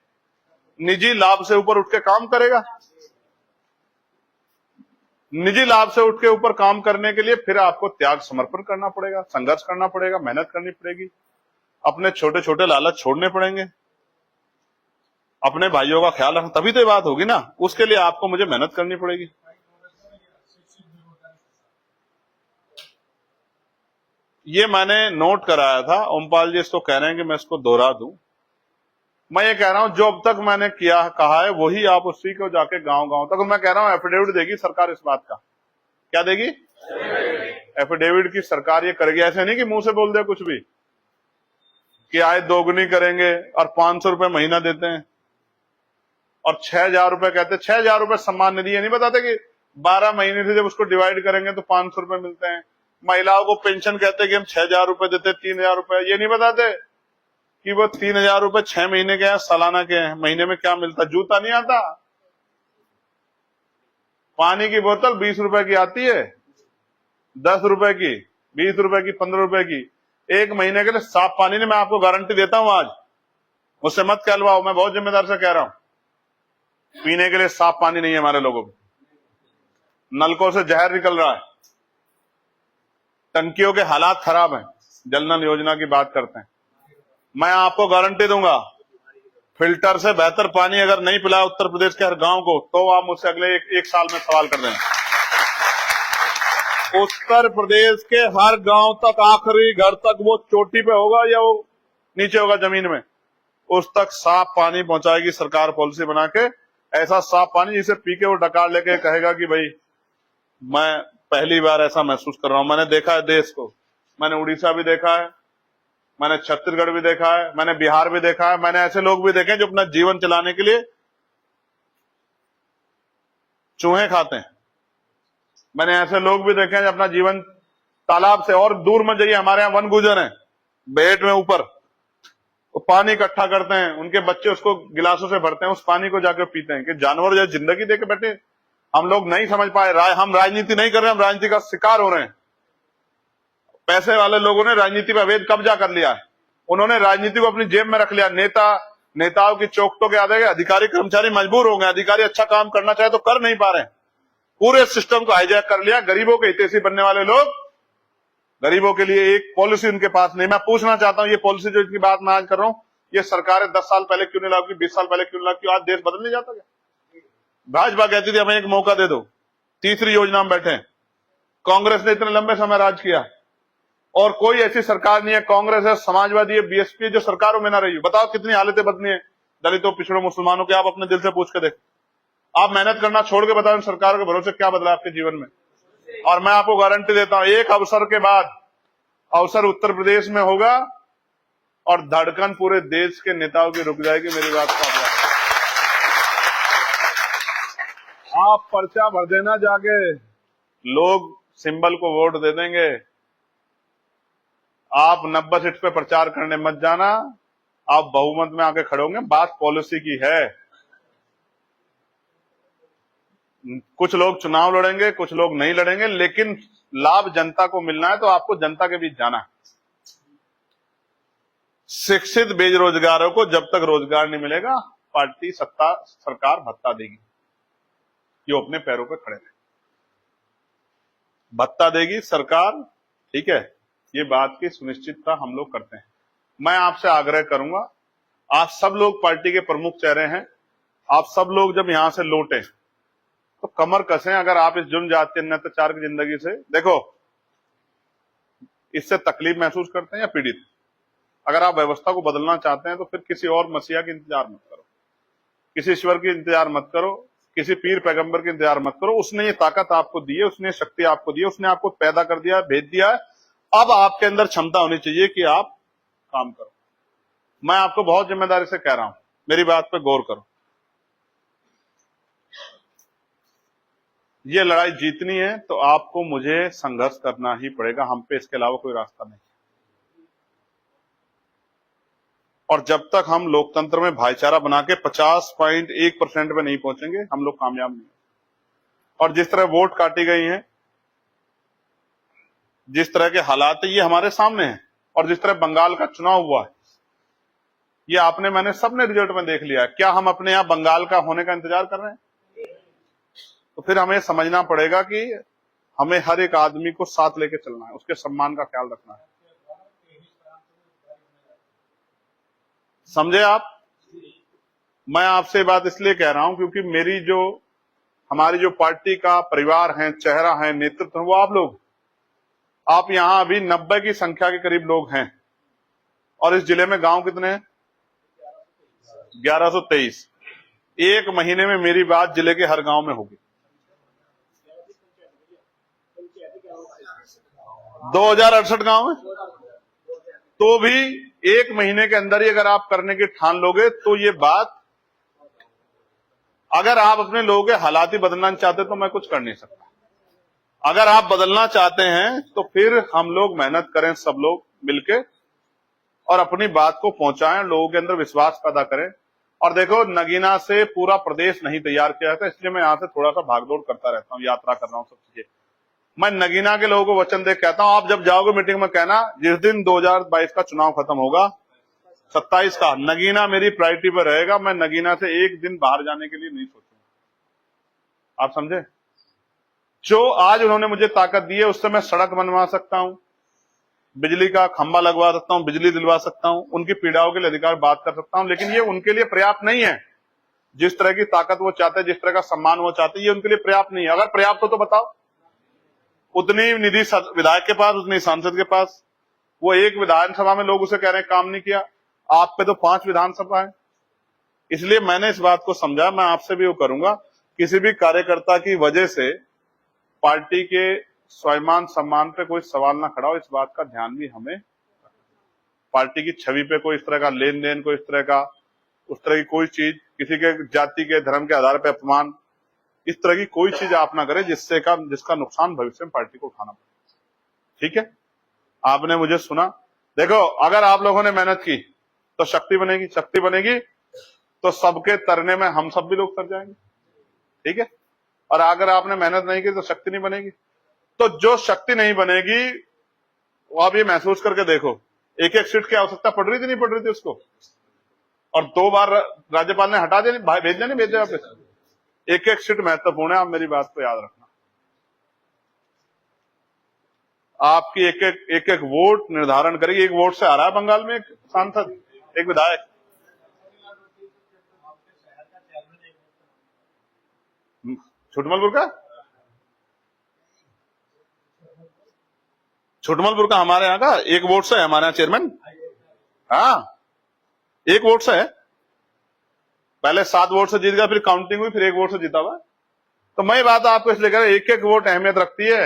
निजी लाभ से ऊपर उठ के काम करेगा। निजी लाभ से उठ के ऊपर काम करने के लिए फिर आपको त्याग समर्पण करना पड़ेगा, संघर्ष करना पड़ेगा, मेहनत करनी पड़ेगी, अपने छोटे छोटे लालच छोड़ने पड़ेंगे, अपने भाइयों का ख्याल रखना, तभी तो ये बात होगी ना। उसके लिए आपको मुझे मेहनत करनी पड़ेगी। ये मैंने नोट कराया था, ओमपाल जी इसको कह रहे हैं कि मैं इसको दोहरा दूं। मैं ये कह रहा हूं जो अब तक मैंने कहा है वही आप उसी को जाके गांव गांव तक, मैं कह रहा हूं एफिडेविट देगी सरकार इस बात का। क्या देगी? एफिडेविट की सरकार ये करेगी। ऐसे नहीं कि मुंह से बोल दे कुछ भी कि आय दोगुनी करेंगे और 500 रुपए महीना देते हैं और 6,000 रुपए कहते हैं। 6,000 रुपए सम्मान निधि, ये नहीं बताते कि 12 महीने से जब उसको डिवाइड करेंगे तो 500 रुपए मिलते हैं। महिलाओं को पेंशन कहते हैं कि हम 6,000 रुपए देते, 3,000 रुपए, ये नहीं बताते कि वो 3,000 रुपए 6 महीने के हैं, सालाना के हैं, महीने में क्या मिलता, जूता नहीं आता। पानी की बोतल 20 रुपए की आती है, 10 रुपए की, 20 रुपए की, 15 रुपए की, एक महीने के लिए साफ पानी नहीं। मैं आपको गारंटी देता हूं, आज मुझसे मत कहलवाओ, मैं बहुत जिम्मेदार से कह रहा हूं, पीने के लिए साफ पानी नहीं है हमारे लोगों को, नलकों से जहर निकल रहा है, टंकियों के हालात खराब हैं। जल नल योजना की बात करते हैं, मैं आपको गारंटी दूंगा, फिल्टर से बेहतर पानी अगर नहीं पिलाया उत्तर प्रदेश के हर गांव को, तो आप मुझसे अगले एक साल में सवाल कर दें। उत्तर प्रदेश के हर गांव तक, आखिरी घर तक, वो चोटी पे होगा या वो नीचे होगा जमीन में, उस तक साफ पानी पहुंचाएगी सरकार, पॉलिसी बना के। ऐसा साफ पानी जिसे पी के वो डकार लेके कहेगा कि भाई मैं पहली बार ऐसा महसूस कर रहा हूं। मैंने देखा है देश को, मैंने उड़ीसा भी देखा है, मैंने छत्तीसगढ़ भी देखा है, मैंने बिहार भी देखा है, मैंने ऐसे लोग भी देखे जो अपना जीवन चलाने के लिए चूहे खाते हैं, मैंने ऐसे लोग भी देखे हैं जो अपना जीवन तालाब से, और दूर मत जाइए, हमारे यहाँ वन गुजर है बेट में ऊपर, वो पानी इकट्ठा करते हैं, उनके बच्चे उसको गिलासों से भरते हैं, उस पानी को जाकर पीते हैं। कि जानवर जो जिंदगी देके बैठे, हम लोग नहीं समझ पाए। हम राजनीति नहीं कर रहे, हम राजनीति का शिकार हो रहे हैं। पैसे वाले लोगों ने राजनीति पर अवैध कब्जा कर लिया है, उन्होंने राजनीति को अपनी जेब में रख लिया। नेताओं की चौकटों के आगे अधिकारी कर्मचारी मजबूर हो गए, अधिकारी अच्छा काम करना चाहे तो कर नहीं पा रहे, पूरे सिस्टम को हाईजैक कर लिया। गरीबों के हितैषी बनने वाले लोग, गरीबों के लिए एक पॉलिसी उनके पास नहीं। मैं पूछना चाहता हूं, ये पॉलिसी जो इनकी बात मैं आज कर रहा हूं, ये सरकारें 10 साल पहले क्यों नहीं लागू की, 20 साल पहले क्यों नहीं लागू की? आज देश बदल नहीं जाता क्या? भाजपा कहती थी हमें एक मौका दे दो, तीसरी योजना में बैठे। कांग्रेस ने इतने लंबे समय राज किया और कोई ऐसी सरकार नहीं है, कांग्रेस है, समाजवादी है, बीएसपी, जो सरकारों में ना रही। बताओ कितनी हालतें बदली है दलितों, पिछड़ों, मुसलमानों के। आप अपने दिल से पूछ के देखो, आप मेहनत करना छोड़ के बताओ सरकार के भरोसे क्या बदला आपके जीवन में। और मैं आपको गारंटी देता हूं, एक अवसर के बाद अवसर उत्तर प्रदेश में होगा और धड़कन पूरे देश के नेताओं की रुक जाएगी। मेरी बात को आप पर्चा भर देना जाके, लोग सिंबल को वोट दे देंगे। आप 90 सीट पे प्रचार करने मत जाना, आप बहुमत में आके खड़े होंगे। बात पॉलिसी की है, कुछ लोग चुनाव लड़ेंगे, कुछ लोग नहीं लड़ेंगे, लेकिन लाभ जनता को मिलना है तो आपको जनता के बीच जाना है। शिक्षित बेरोजगारों को जब तक रोजगार नहीं मिलेगा, पार्टी सरकार भत्ता देगी, ये अपने पैरों पर खड़े रहे, भत्ता देगी सरकार, ठीक है। ये बात की सुनिश्चितता हम लोग करते हैं। मैं आपसे आग्रह करूंगा, आप सब लोग पार्टी के प्रमुख चेहरे हैं, आप सब लोग जब यहां से लौटे तो कमर कसें। अगर आप इस जुर्म जाति अत्याचार की जिंदगी से, देखो, इससे तकलीफ महसूस करते हैं या पीड़ित, अगर आप व्यवस्था को बदलना चाहते हैं तो फिर किसी और मसीहा की इंतजार मत करो, किसी ईश्वर की इंतजार मत करो, किसी पीर पैगंबर की इंतजार मत करो। उसने ये ताकत आपको दी है, उसने शक्ति आपको दी है, उसने आपको पैदा कर दिया है, भेज दिया है। अब आपके अंदर क्षमता होनी चाहिए कि आप काम करो। मैं आपको बहुत जिम्मेदारी से कह रहा हूं, मेरी बात पे गौर करो। ये लड़ाई जीतनी है तो आपको मुझे संघर्ष करना ही पड़ेगा, हम पे इसके अलावा कोई रास्ता नहीं। और जब तक हम लोकतंत्र में भाईचारा बना के 50.1% पे नहीं पहुंचेंगे, हम लोग कामयाब नहीं। और जिस तरह वोट काटी गई हैं, जिस तरह के हालात है, ये हमारे सामने है। और जिस तरह बंगाल का चुनाव हुआ है, ये आपने मैंने सबने रिजल्ट में देख लिया है। क्या हम अपने यहां बंगाल का होने का इंतजार कर रहे हैं? तो फिर हमें समझना पड़ेगा कि हमें हर एक आदमी को साथ लेके चलना है, उसके सम्मान का ख्याल रखना है। समझे आप? मैं आपसे बात इसलिए कह रहा हूं क्योंकि हमारी जो पार्टी का परिवार है, चेहरा है, नेतृत्व है, वो आप लोग। आप यहां अभी 90 की संख्या के करीब लोग हैं और इस जिले में गांव कितने हैं? 1123। एक महीने में मेरी बात जिले के हर गांव में होगी। 2068 गांव है, तो भी एक महीने के अंदर ही अगर आप करने की ठान लोगे तो ये बात अगर आप अपने लोगों के हालात ही बदलना चाहते तो मैं कुछ कर नहीं सकता। अगर आप बदलना चाहते हैं तो फिर हम लोग मेहनत करें, सब लोग मिलके, और अपनी बात को पहुंचाएं, लोगों के अंदर विश्वास पैदा करें। और देखो, नगीना से पूरा प्रदेश नहीं तैयार किया था, इसलिए मैं यहां से थोड़ा सा भागदौड़ करता रहता हूं, यात्रा कर रहा हूं, सब चीजें। मैं नगीना के लोगों को वचन दे कहता हूं, आप जब जाओगे मीटिंग में कहना, जिस दिन 2022 का चुनाव खत्म होगा, 27 का, नगीना मेरी प्रायोरिटी पर रहेगा। मैं नगीना से एक दिन बाहर जाने के लिए नहीं सोचूंगा। आप समझे? जो आज उन्होंने मुझे ताकत दी है, उससे मैं सड़क बनवा सकता हूं, बिजली का खंभा लगवा सकता हूं, बिजली दिलवा सकता हूं, उनकी पीड़ाओं के लिए अधिकार बात कर सकता हूं, लेकिन ये उनके लिए पर्याप्त नहीं है। जिस तरह की ताकत वो चाहते हैं, जिस तरह का सम्मान वो चाहते हैं, ये उनके लिए पर्याप्त नहीं है। अगर पर्याप्त हो तो बताओ। उतनी निधि विधायक के पास, उतनी सांसद के पास। वो एक विधानसभा में लोग उसे कह रहे हैं काम नहीं किया, आप पे तो 5 विधानसभा है। इसलिए मैंने इस बात को समझा, मैं आपसे भी वो करूंगा, किसी भी कार्यकर्ता की वजह से पार्टी के स्वाभिमान सम्मान पे कोई सवाल ना खड़ा हो, इस बात का ध्यान भी हमें। पार्टी की छवि पे कोई इस तरह का लेन देन, कोई इस तरह का, उस तरह की कोई चीज, किसी के जाति के धर्म के आधार पर अपमान, इस तरह की कोई चीज आप ना करें जिसका नुकसान भविष्य में पार्टी को उठाना पड़े। ठीक है? आपने मुझे सुना। देखो, अगर आप लोगों ने मेहनत की तो शक्ति बनेगी, शक्ति बनेगी तो सबके तरने में हम सब भी लोग तर जाएंगे। ठीक है? और अगर आपने मेहनत नहीं की तो शक्ति नहीं बनेगी। तो जो शक्ति नहीं बनेगी, वो आप ये महसूस करके देखो, एक एक सीट की आवश्यकता पड़ रही थी, नहीं पड़ रही थी उसको, और 2 बार राज्यपाल ने हटा दिया, भेजना नहीं भेजा वापस। एक एक सीट महत्वपूर्ण है, आप मेरी बात को याद रखना। आपकी एक एक वोट निर्धारण करेगी। एक वोट से आ रहा है बंगाल में एक सांसद, एक विधायक। छुटमलपुर का हमारे यहाँ का एक वोट से है, हमारे यहाँ चेयरमैन। हाँ, एक वोट से है। पहले 7 वोट से जीत गया, फिर काउंटिंग हुई, फिर 1 वोट से जीता हुआ। तो मैं बात आपको इसलिए कह रहा हूं, एक एक वोट अहमियत रखती है।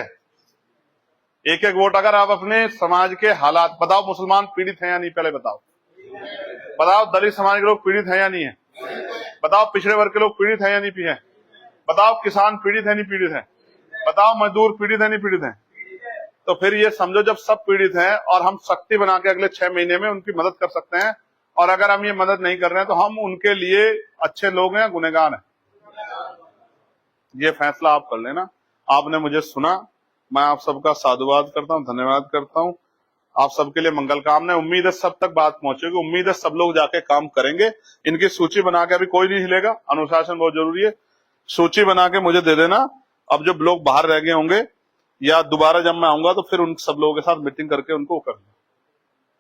एक एक वोट, अगर आप अपने समाज के हालात बताओ, मुसलमान पीड़ित हैं या नहीं, पहले बताओ। बताओ, दलित समाज के लोग पीड़ित हैं या नहीं है? बताओ, पिछड़े वर्ग के लोग पीड़ित हैं या नहीं है? बताओ, किसान पीड़ित है नहीं पीड़ित है? बताओ, मजदूर पीड़ित है नहीं पीड़ित है? तो फिर ये समझो, जब सब पीड़ित हैं और हम शक्ति बना के अगले 6 महीने में उनकी मदद कर सकते हैं, और अगर हम ये मदद नहीं कर रहे हैं तो हम उनके लिए अच्छे लोग हैं या गुनहगार हैं? ये फैसला आप कर लेना। आपने मुझे सुना, मैं आप सबका साधुवाद करता हूं, धन्यवाद करता हूं। आप सबके लिए मंगल कामना है। उम्मीद है सब तक बात पहुंचेगी, उम्मीद है सब लोग जाके काम करेंगे। इनकी सूची बना के, अभी कोई नहीं हिलेगा, अनुशासन बहुत जरूरी है। सूची बना के मुझे दे देना। अब जब लोग बाहर रह गए होंगे या दोबारा जब मैं आऊंगा तो फिर उन सब लोगों के साथ मीटिंग करके उनको करना।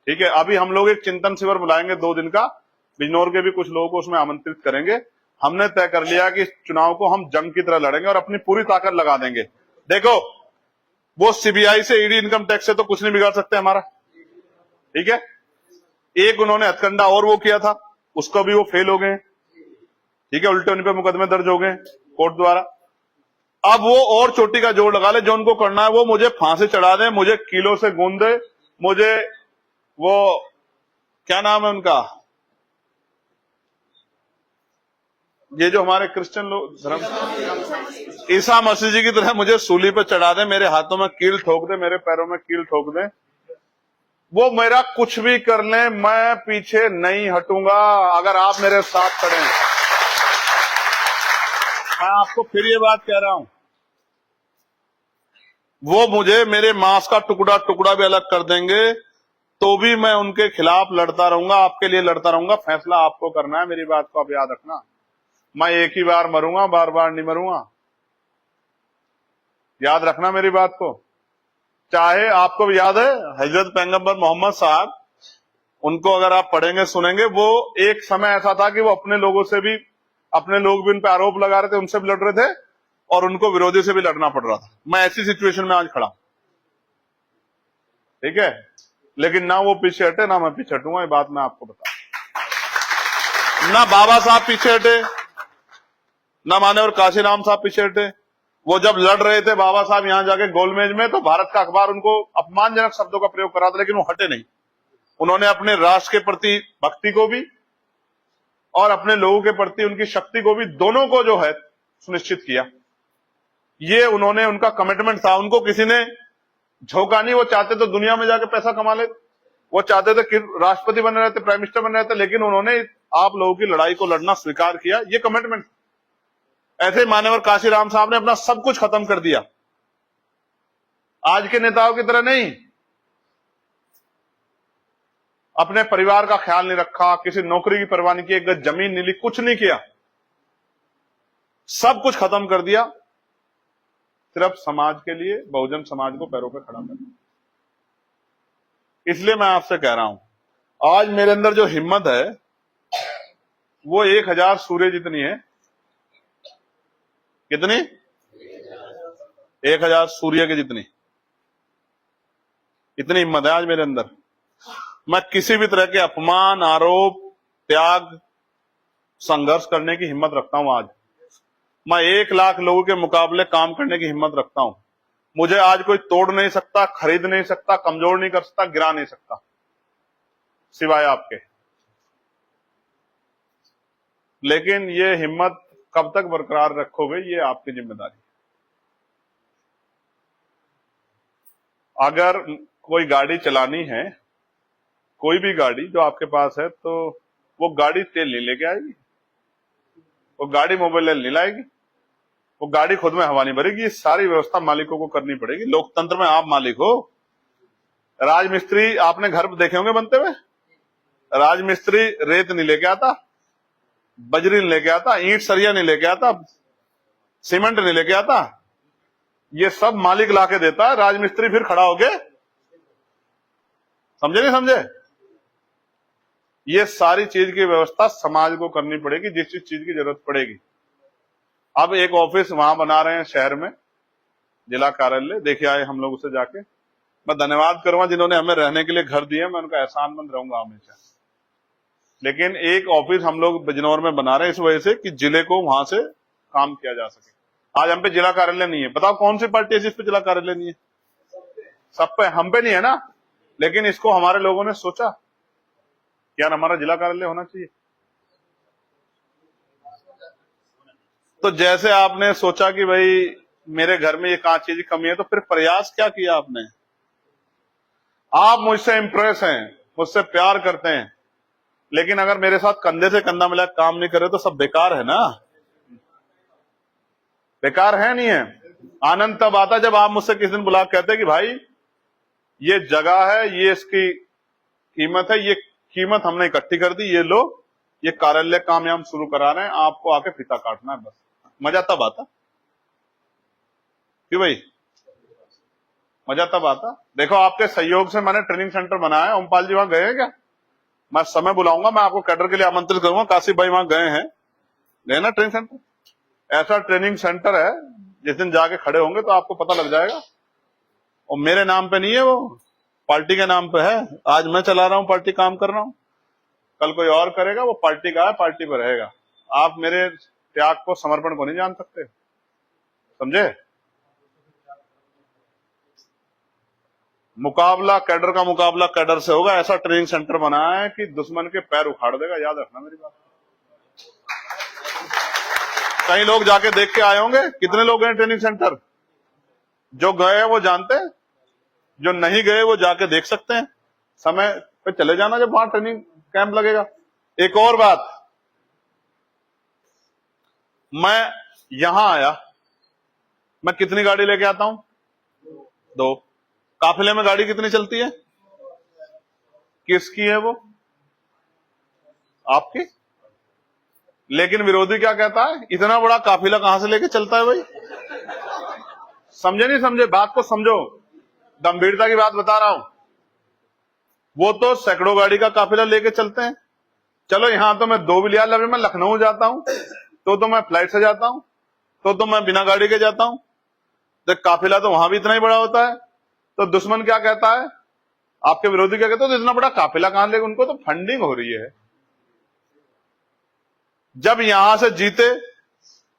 ठीक है? अभी हम लोग एक चिंतन शिविर बुलाएंगे 2 दिन का, बिजनौर के भी कुछ लोगों को उसमें आमंत्रित करेंगे। हमने तय कर लिया कि इस चुनाव को हम जंग की तरह लड़ेंगे और अपनी पूरी ताकत लगा देंगे। देखो, वो सीबीआई से, ईडी, इनकम टैक्स से तो कुछ नहीं बिगाड़ सकते हमारा। ठीक है? एक उन्होंने हथकंडा और वो किया था, उसको भी वो फेल हो गए। ठीक है? उल्टे उन पे मुकदमे दर्ज हो गए कोर्ट द्वारा। अब वो और चोटी का जोड़ लगा ले, जो उनको करना है वो मुझे फांसी चढ़ा दे, मुझे किलो से गूंद दे, मुझे वो क्या नाम है उनका, ये जो हमारे क्रिश्चियन लोग धर्म, ईसा मसीह जी की तरह मुझे सूली पे चढ़ा दे, मेरे हाथों में कील ठोक दे, मेरे पैरों में कील ठोक दे, वो मेरा कुछ भी कर ले, मैं पीछे नहीं हटूंगा अगर आप मेरे साथ खड़े हैं। मैं आपको फिर ये बात कह रहा हूं, वो मुझे मेरे मांस का टुकड़ा टुकड़ा भी अलग कर देंगे तो भी मैं उनके खिलाफ लड़ता रहूंगा, आपके लिए लड़ता रहूंगा। फैसला आपको करना है, मेरी बात को आप याद रखना। मैं एक ही बार मरूंगा, बार बार नहीं मरूंगा। याद रखना मेरी बात को। चाहे आपको भी याद है हजरत पैगंबर मोहम्मद साहब, उनको अगर आप पढ़ेंगे सुनेंगे, वो एक समय ऐसा था कि वो अपने लोगों से भी, अपने लोग भी उन पर आरोप लगा रहे थे, उनसे भी लड़ रहे थे और उनको विरोधी से भी लड़ना पड़ रहा था। मैं ऐसी सिचुएशन में आज खड़ा। ठीक है? लेकिन ना वो पीछे हटे, ना मैं पीछे हटूंगा। ये बात मैं आपको बता, ना बाबा साहब पीछे हटे, ना मान्यवर काशीराम साहब पीछे हटे। वो जब लड़ रहे थे बाबा साहब यहां जाके गोलमेज में, तो भारत का अखबार उनको अपमानजनक शब्दों का प्रयोग करा था, लेकिन वो हटे नहीं। उन्होंने अपने राष्ट्र के प्रति भक्ति को भी और अपने लोगों के प्रति उनकी शक्ति को भी, दोनों को जो है सुनिश्चित किया। ये उन्होंने, उनका कमिटमेंट था। उनको किसी ने झोंका नहीं। वो चाहते तो दुनिया में जाके पैसा कमा लेते, वो चाहते थे कि राष्ट्रपति बने रहते, प्राइम मिनिस्टर बने रहते, लेकिन उन्होंने आप लोगों की लड़ाई को लड़ना स्वीकार किया। ये कमिटमेंट। ऐसे मान्यवर काशीराम साहब ने अपना सब कुछ खत्म कर दिया। आज के नेताओं की तरह नहीं, अपने परिवार का ख्याल नहीं रखा, किसी नौकरी की परवाह नहीं की, एक गज जमीन नहीं ली, कुछ नहीं किया, सब कुछ खत्म कर दिया, सिर्फ समाज के लिए, बहुजन समाज को पैरों पे खड़ा करना। इसलिए मैं आपसे कह रहा हूं, आज मेरे अंदर जो हिम्मत है वो 1000 सूर्य जितनी है। कितनी? 1000 सूर्य के जितनी, इतनी हिम्मत है आज मेरे अंदर। मैं किसी भी तरह के अपमान, आरोप, त्याग, संघर्ष करने की हिम्मत रखता हूं। आज मैं 1 लाख लोगों के मुकाबले काम करने की हिम्मत रखता हूं। मुझे आज कोई तोड़ नहीं सकता, खरीद नहीं सकता, कमजोर नहीं कर सकता, गिरा नहीं सकता, सिवाय आपके। लेकिन ये हिम्मत कब तक बरकरार रखोगे, ये आपकी जिम्मेदारी। अगर कोई गाड़ी चलानी है, कोई भी गाड़ी जो आपके पास है, तो वो गाड़ी तेल नहीं लेके आएगी, वो गाड़ी मोबाइल नहीं लाएगी, वो गाड़ी खुद में हवा नहीं भरेगी। ये सारी व्यवस्था मालिकों को करनी पड़ेगी। लोकतंत्र में आप मालिक हो। राजमिस्त्री आपने घर देखे होंगे बनते हुए। राजमिस्त्री रेत नहीं लेके आता, बजरी नहीं लेके आता, ईंट सरिया नहीं लेके आता, सीमेंट नहीं लेके आता, ये सब मालिक लाके देता है। राजमिस्त्री फिर खड़ा होके, समझे नहीं समझे? ये सारी चीज की व्यवस्था समाज को करनी पड़ेगी, जिस चीज की जरूरत पड़ेगी। अब एक ऑफिस वहां बना रहे हैं शहर में, जिला कार्यालय, देखे आए हम लोग उसे जाके। मैं धन्यवाद करूंगा जिन्होंने हमें रहने के लिए घर दिए, मैं उनका एहसानमंद रहूंगा हमेशा। लेकिन एक ऑफिस हम लोग बिजनौर में बना रहे हैं इस वजह से कि जिले को वहां से काम किया जा सके। आज हम पे जिला कार्यालय नहीं है। बताओ कौन सी पार्टी है जिस पे जिला कार्यालय नहीं है? सब पे, हम पे नहीं है ना। लेकिन इसको हमारे लोगों ने सोचा कि यार हमारा जिला कार्यालय होना चाहिए। तो जैसे आपने सोचा कि भाई मेरे घर में ये कहां चीज की कमी है, तो फिर प्रयास क्या किया आपने? आप मुझसे इंप्रेस हैं, मुझसे प्यार करते हैं, लेकिन अगर मेरे साथ कंधे से कंधा मिला काम नहीं करे तो सब बेकार है ना। बेकार है नहीं है। आनंद तब आता जब आप मुझसे किसी दिन बुला कहते कि भाई ये जगह है, ये इसकी कीमत है, ये कीमत हमने इकट्ठी कर दी, ये लो, ये कार्यालय काम हम शुरू करा रहे हैं, आपको आके फीता काटना है, बस। मजा तब आता। क्यों भाई? मजा तब आता। देखो आपके सहयोग से मैंने ट्रेनिंग सेंटर बनाया है। ओमपाल जी वहां गए हैं क्या? मैं समय बुलाऊंगा, मैं आपको कैडर के लिए आमंत्रित करूंगा। काशिफ भाई वहां गए हैं, गए ना ट्रेनिंग सेंटर। ऐसा ट्रेनिंग सेंटर है, जिस दिन जाके खड़े होंगे तो आपको पता लग जाएगा। और मेरे नाम पे नहीं है, वो पार्टी के नाम पे है। आज मैं चला रहा हूं, पार्टी काम कर रहा हूं, कल कोई और करेगा, वो पार्टी का है, पार्टी पर रहेगा। आप मेरे त्याग को, समर्पण को नहीं जान सकते, समझे? मुकाबला कैडर का, मुकाबला कैडर से होगा। ऐसा ट्रेनिंग सेंटर बनाया है कि दुश्मन के पैर उखाड़ देगा। याद रखना मेरी बात। कई लोग जाके देख के आए होंगे। कितने लोग गए ट्रेनिंग सेंटर? जो गए वो जानते हैं, जो नहीं गए वो जाके देख सकते हैं। समय पे चले जाना जब वहां ट्रेनिंग कैंप लगेगा। एक और बात, मैं यहां आया, मैं कितनी गाड़ी लेके आता हूं? 2। काफिले में गाड़ी कितनी चलती है? किसकी है वो? आपकी। लेकिन विरोधी क्या कहता है? इतना बड़ा काफिला कहां से लेके चलता है भाई? समझे नहीं समझे? बात को समझो, गंभीरता की बात बता रहा हूं। वो तो सैकड़ों गाड़ी का काफिला लेके चलते हैं। चलो यहां तो मैं 2 भी लिया, अभी मैं लखनऊ जाता हूं तो मैं फ्लाइट से जाता हूं, तो मैं बिना गाड़ी के जाता हूं। तो काफिला तो वहां भी इतना ही बड़ा होता है। तो दुश्मन क्या कहता है, आपके विरोधी क्या कहते हैं? तो इतना बड़ा काफिला कहां लेगा? उनको तो फंडिंग हो रही है। जब यहां से जीते,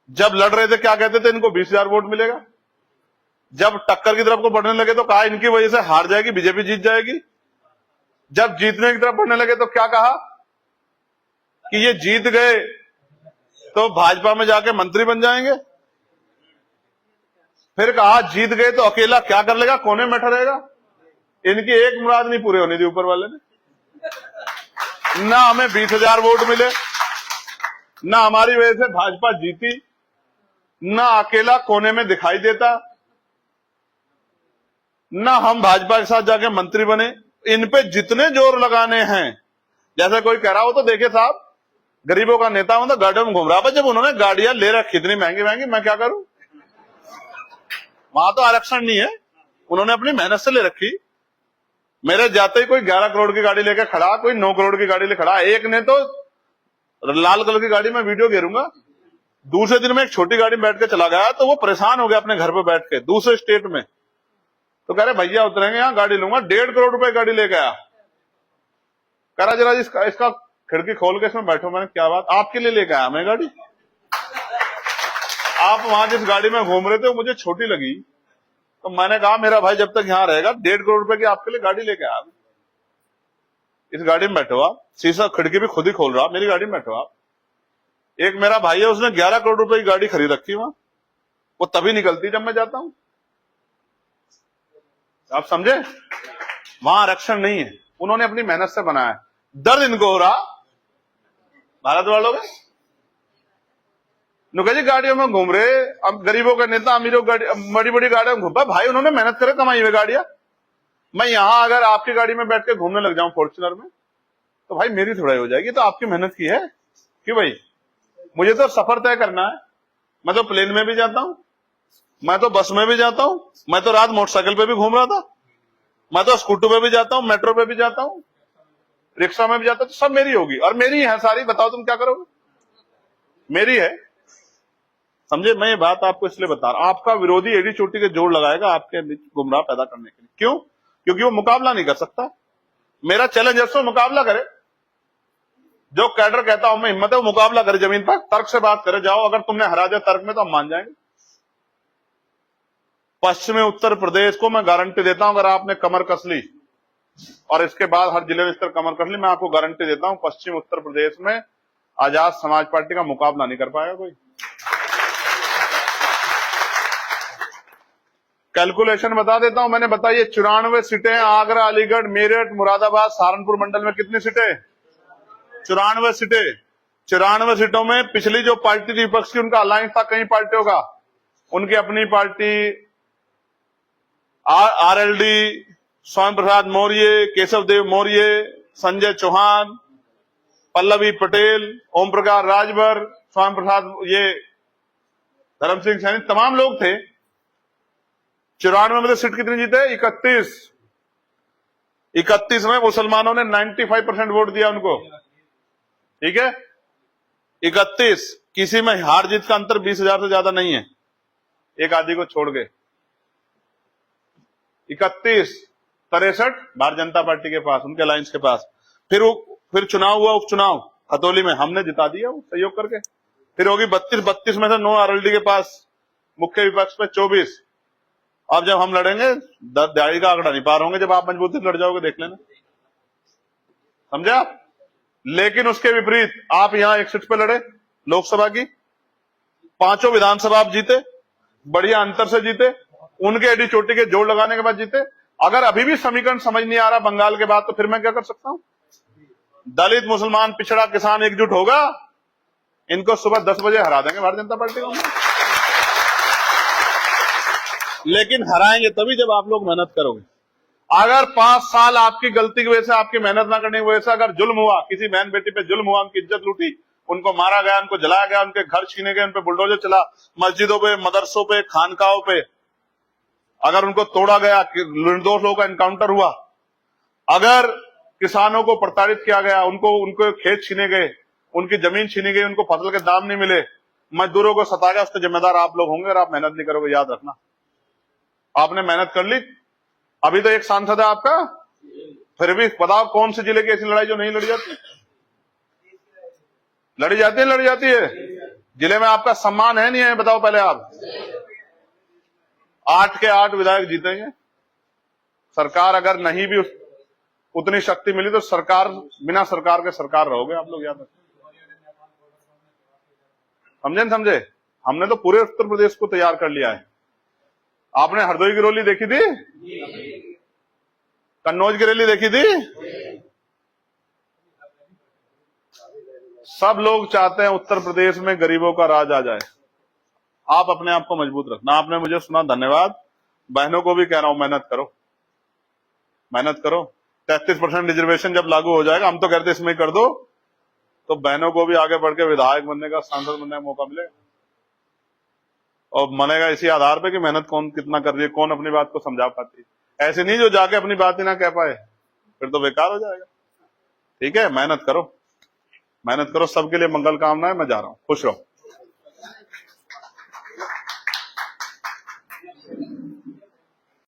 जब लड़ रहे थे, क्या कहते थे? इनको 20,000 वोट मिलेगा। जब टक्कर की तरफ को बढ़ने लगे तो कहा इनकी वजह से हार जाएगी, बीजेपी जीत जाएगी। जब जीतने की तरफ बढ़ने लगे तो क्या कहा? कि ये जीत गए तो भाजपा में जाके मंत्री बन जाएंगे। फिर कहा जीत गए तो अकेला क्या कर लेगा, कोने में बैठा रहेगा। इनकी एक मुराद नहीं पूरी होनी थी ऊपर वाले ने। ना हमें 20,000 वोट मिले, ना हमारी वजह से भाजपा जीती, ना अकेला कोने में दिखाई देता, ना हम भाजपा के साथ जाके मंत्री बने। इन पे जितने जोर लगाने हैं, जैसे कोई कह रहा हो तो देखे साहब, गरीबों का नेता हूं तो गाड़ियों में घूम रहा था, जब उन्होंने गाड़ियां ले रखी इतनी महंगी महंगी, मैं क्या करूं। वहां तो आरक्षण नहीं है, उन्होंने अपनी मेहनत से ले रखी। मेरे जाते ही कोई 11 करोड़ की गाड़ी लेकर खड़ा, कोई 9 करोड़ की गाड़ी लेकर खड़ा। एक ने तो लाल कलर की गाड़ी में वीडियो घेरूंगा, दूसरे दिन में एक छोटी गाड़ी में बैठ के चला गया, तो वो परेशान हो गया अपने घर पे बैठ के दूसरे स्टेट में। तो कह रहे भैया उतरेंगे यहां गाड़ी लूंगा, 1.5 करोड़ रुपए गाड़ी लेके आया। कह रहा जरा इसका खिड़की खोल के इसमें बैठो। मैंने क्या बात, आपके लिए लेके आया मैं गाड़ी। आप वहां जिस गाड़ी में घूम रहे थे वो मुझे छोटी लगी, तो मैंने कहा मेरा भाई जब तक यहां रहेगा 1.5 करोड़ रुपए की आपके लिए गाड़ी लेके आया। इस गाड़ी में बैठो आप, शीशा खिड़की भी खुद ही खोल रहा, मेरी गाड़ी में बैठो आप। एक मेरा भाई है, उसने 11 करोड़ रुपए की गाड़ी खरीद रखी वहां, वो तभी निकलती जब मैं जाता हूं। आप समझे, वहां आरक्षण नहीं है, उन्होंने अपनी मेहनत से बनाया। दर्द इनको हो रहा भारत वालों का। नुका जी गाड़ियों में घूम रहे, अब गरीबों का नेता अमीरों बड़ी बड़ी गाड़ियों में घूम। भाई उन्होंने मेहनत करे कमाई हुई गाड़ियां। मैं यहां अगर आपकी गाड़ी में बैठ के घूमने लग जाऊं फॉर्च्यूनर में, तो भाई मेरी थोड़ी हो जाएगी, तो आपकी मेहनत की है क्यों भाई। मुझे तो सफर तय करना है, मैं तो प्लेन में भी जाता हूं, मैं तो बस में भी जाता हूं, मैं तो रात मोटरसाइकिल पे भी घूम रहा था, मैं तो स्कूटर पे भी जाता हूं, मेट्रो पे भी जाता हूं, रिक्शा में भी जाता हूं, तो सब मेरी होगी और मेरी है सारी। बताओ तुम क्या करोगे, मेरी है। समझे, मैं ये बात आपको इसलिए बता रहा हूं, आपका विरोधी एडी चोटी के जोड़ लगाएगा आपके गुमराह पैदा करने के लिए। क्यों, क्योंकि वो मुकाबला नहीं कर सकता। मेरा चैलेंज है उससे मुकाबला करे। जो कैडर कहता हूं मैं हिम्मत है वो मुकाबला करे, जमीन पर तर्क से बात करे। जाओ, अगर तुमने हरा दिया तर्क में तो हम मान जाएंगे। पश्चिमी उत्तर प्रदेश को मैं गारंटी देता हूं, अगर आपने कमर कस ली और इसके बाद हर जिले में इस तरह कमर कस ली, मैं आपको गारंटी देता हूं पश्चिम उत्तर प्रदेश में आजाद समाज पार्टी का मुकाबला नहीं कर पाएगा कोई। कैलकुलेशन बता देता हूं, मैंने बताइए 94 सीटें आगरा, अलीगढ़, मेरठ, मुरादाबाद, सहारनपुर मंडल में कितनी सीटें, 94 सीटें। 94 सीटों में पिछली जो पार्टी थी विपक्ष की, उनका अलायंस था कई पार्टियों का, उनकी अपनी पार्टी आरएलडी, स्वयं प्रसाद मौर्य, केशव देव मौर्य, संजय चौहान, पल्लवी पटेल, ओम प्रकाश राजभर, स्वयं प्रसाद, ये धर्म सिंह सैनी, तमाम लोग थे। 94 में तो सीट कितनी जीते, 31। 31 में मुसलमानों ने 95% वोट दिया उनको, ठीक है। 31, किसी में हार जीत का अंतर 20,000 से ज्यादा नहीं है, एक आदि को छोड़ के। 31, 63 भारतीय जनता पार्टी के पास, उनके अलायंस के पास। फिर चुनाव हुआ, उपचुनाव खतौली में हमने जिता दिया वो सहयोग करके। फिर होगी 32 में से 9 आरएलडी के पास, मुख्य विपक्ष पे 24। अब जब हम लड़ेंगे दिहाड़ी का आंकड़ा नहीं पार होंगे, जब आप मजबूती से लड़ जाओगे देख लेना, समझे आप। लेकिन उसके विपरीत आप यहां एक सीट पे लड़े लोकसभा की, 5 विधानसभा आप जीते, बढ़िया अंतर से जीते, उनके एडी चोटी के जोड़ लगाने के बाद जीते। अगर अभी भी समीकरण समझ नहीं आ रहा बंगाल के बाद, तो फिर मैं क्या कर सकता हूं। दलित, मुसलमान, पिछड़ा, किसान एकजुट होगा, इनको सुबह 10 बजे हरा देंगे भारतीय जनता पार्टी को। लेकिन हराएंगे तभी जब आप लोग मेहनत करोगे। अगर 5 साल आपकी गलती की वजह से, आपकी मेहनत ना करने की वजह से अगर जुल्म हुआ, किसी बहन बेटी पे जुल्म हुआ, उनकी इज्जत लूटी, उनको मारा गया, उनको जलाया गया, उनके घर छीने गए, उन पे बुलडोजर चला, मस्जिदों पे, मदरसों पे, खानकाहों पे अगर उनको तोड़ा गया, निर्दोष लोगों का एनकाउंटर हुआ, अगर किसानों को प्रताड़ित किया गया, उनको खेत छीने गए, उनकी जमीन छीनी गई, उनको फसल के दाम नहीं मिले, मजदूरों को सताया गया, उसके जिम्मेदार आप लोग होंगे। और आप मेहनत नहीं करोगे, याद रखना। आपने मेहनत कर ली, अभी तो एक सांसद है आपका, फिर भी बताओ कौन से जिले की ऐसी लड़ाई जो नहीं लड़ी जाती, लड़ी जाती है, लड़ी जाती है। जिले में आपका सम्मान है नहीं है, बताओ पहले आप। 8 के 8 विधायक जीतेंगे। सरकार अगर नहीं भी उतनी शक्ति मिली तो सरकार, बिना सरकार के सरकार रहोगे आप लोग, याद रखें। समझे न समझे? हमने तो पूरे उत्तर प्रदेश को तैयार कर लिया है। आपने हरदोई की रैली देखी थी? कन्नौज की रैली देखी थी? सब लोग चाहते हैं उत्तर प्रदेश में गरीबों का राज आ जाए। आप अपने आप को मजबूत रखना। आपने मुझे सुना, धन्यवाद। बहनों को भी कह रहा हूं, मेहनत करो, मेहनत करो। 33% रिजर्वेशन जब लागू हो जाएगा, हम तो कहते इसमें कर दो, तो बहनों को भी आगे बढ़ के विधायक बनने का, सांसद बनने का मौका मिलेगा। और बनेगा इसी आधार पे कि मेहनत कौन कितना कर रही है, कौन अपनी बात को समझा पाती है। ऐसे नहीं जो जाके अपनी बात ही ना कह पाए, फिर तो बेकार हो जाएगा। ठीक है, मेहनत करो, मेहनत करो। सबके लिए मंगल कामनाएं। मैं जा रहा हूं, खुश रहो।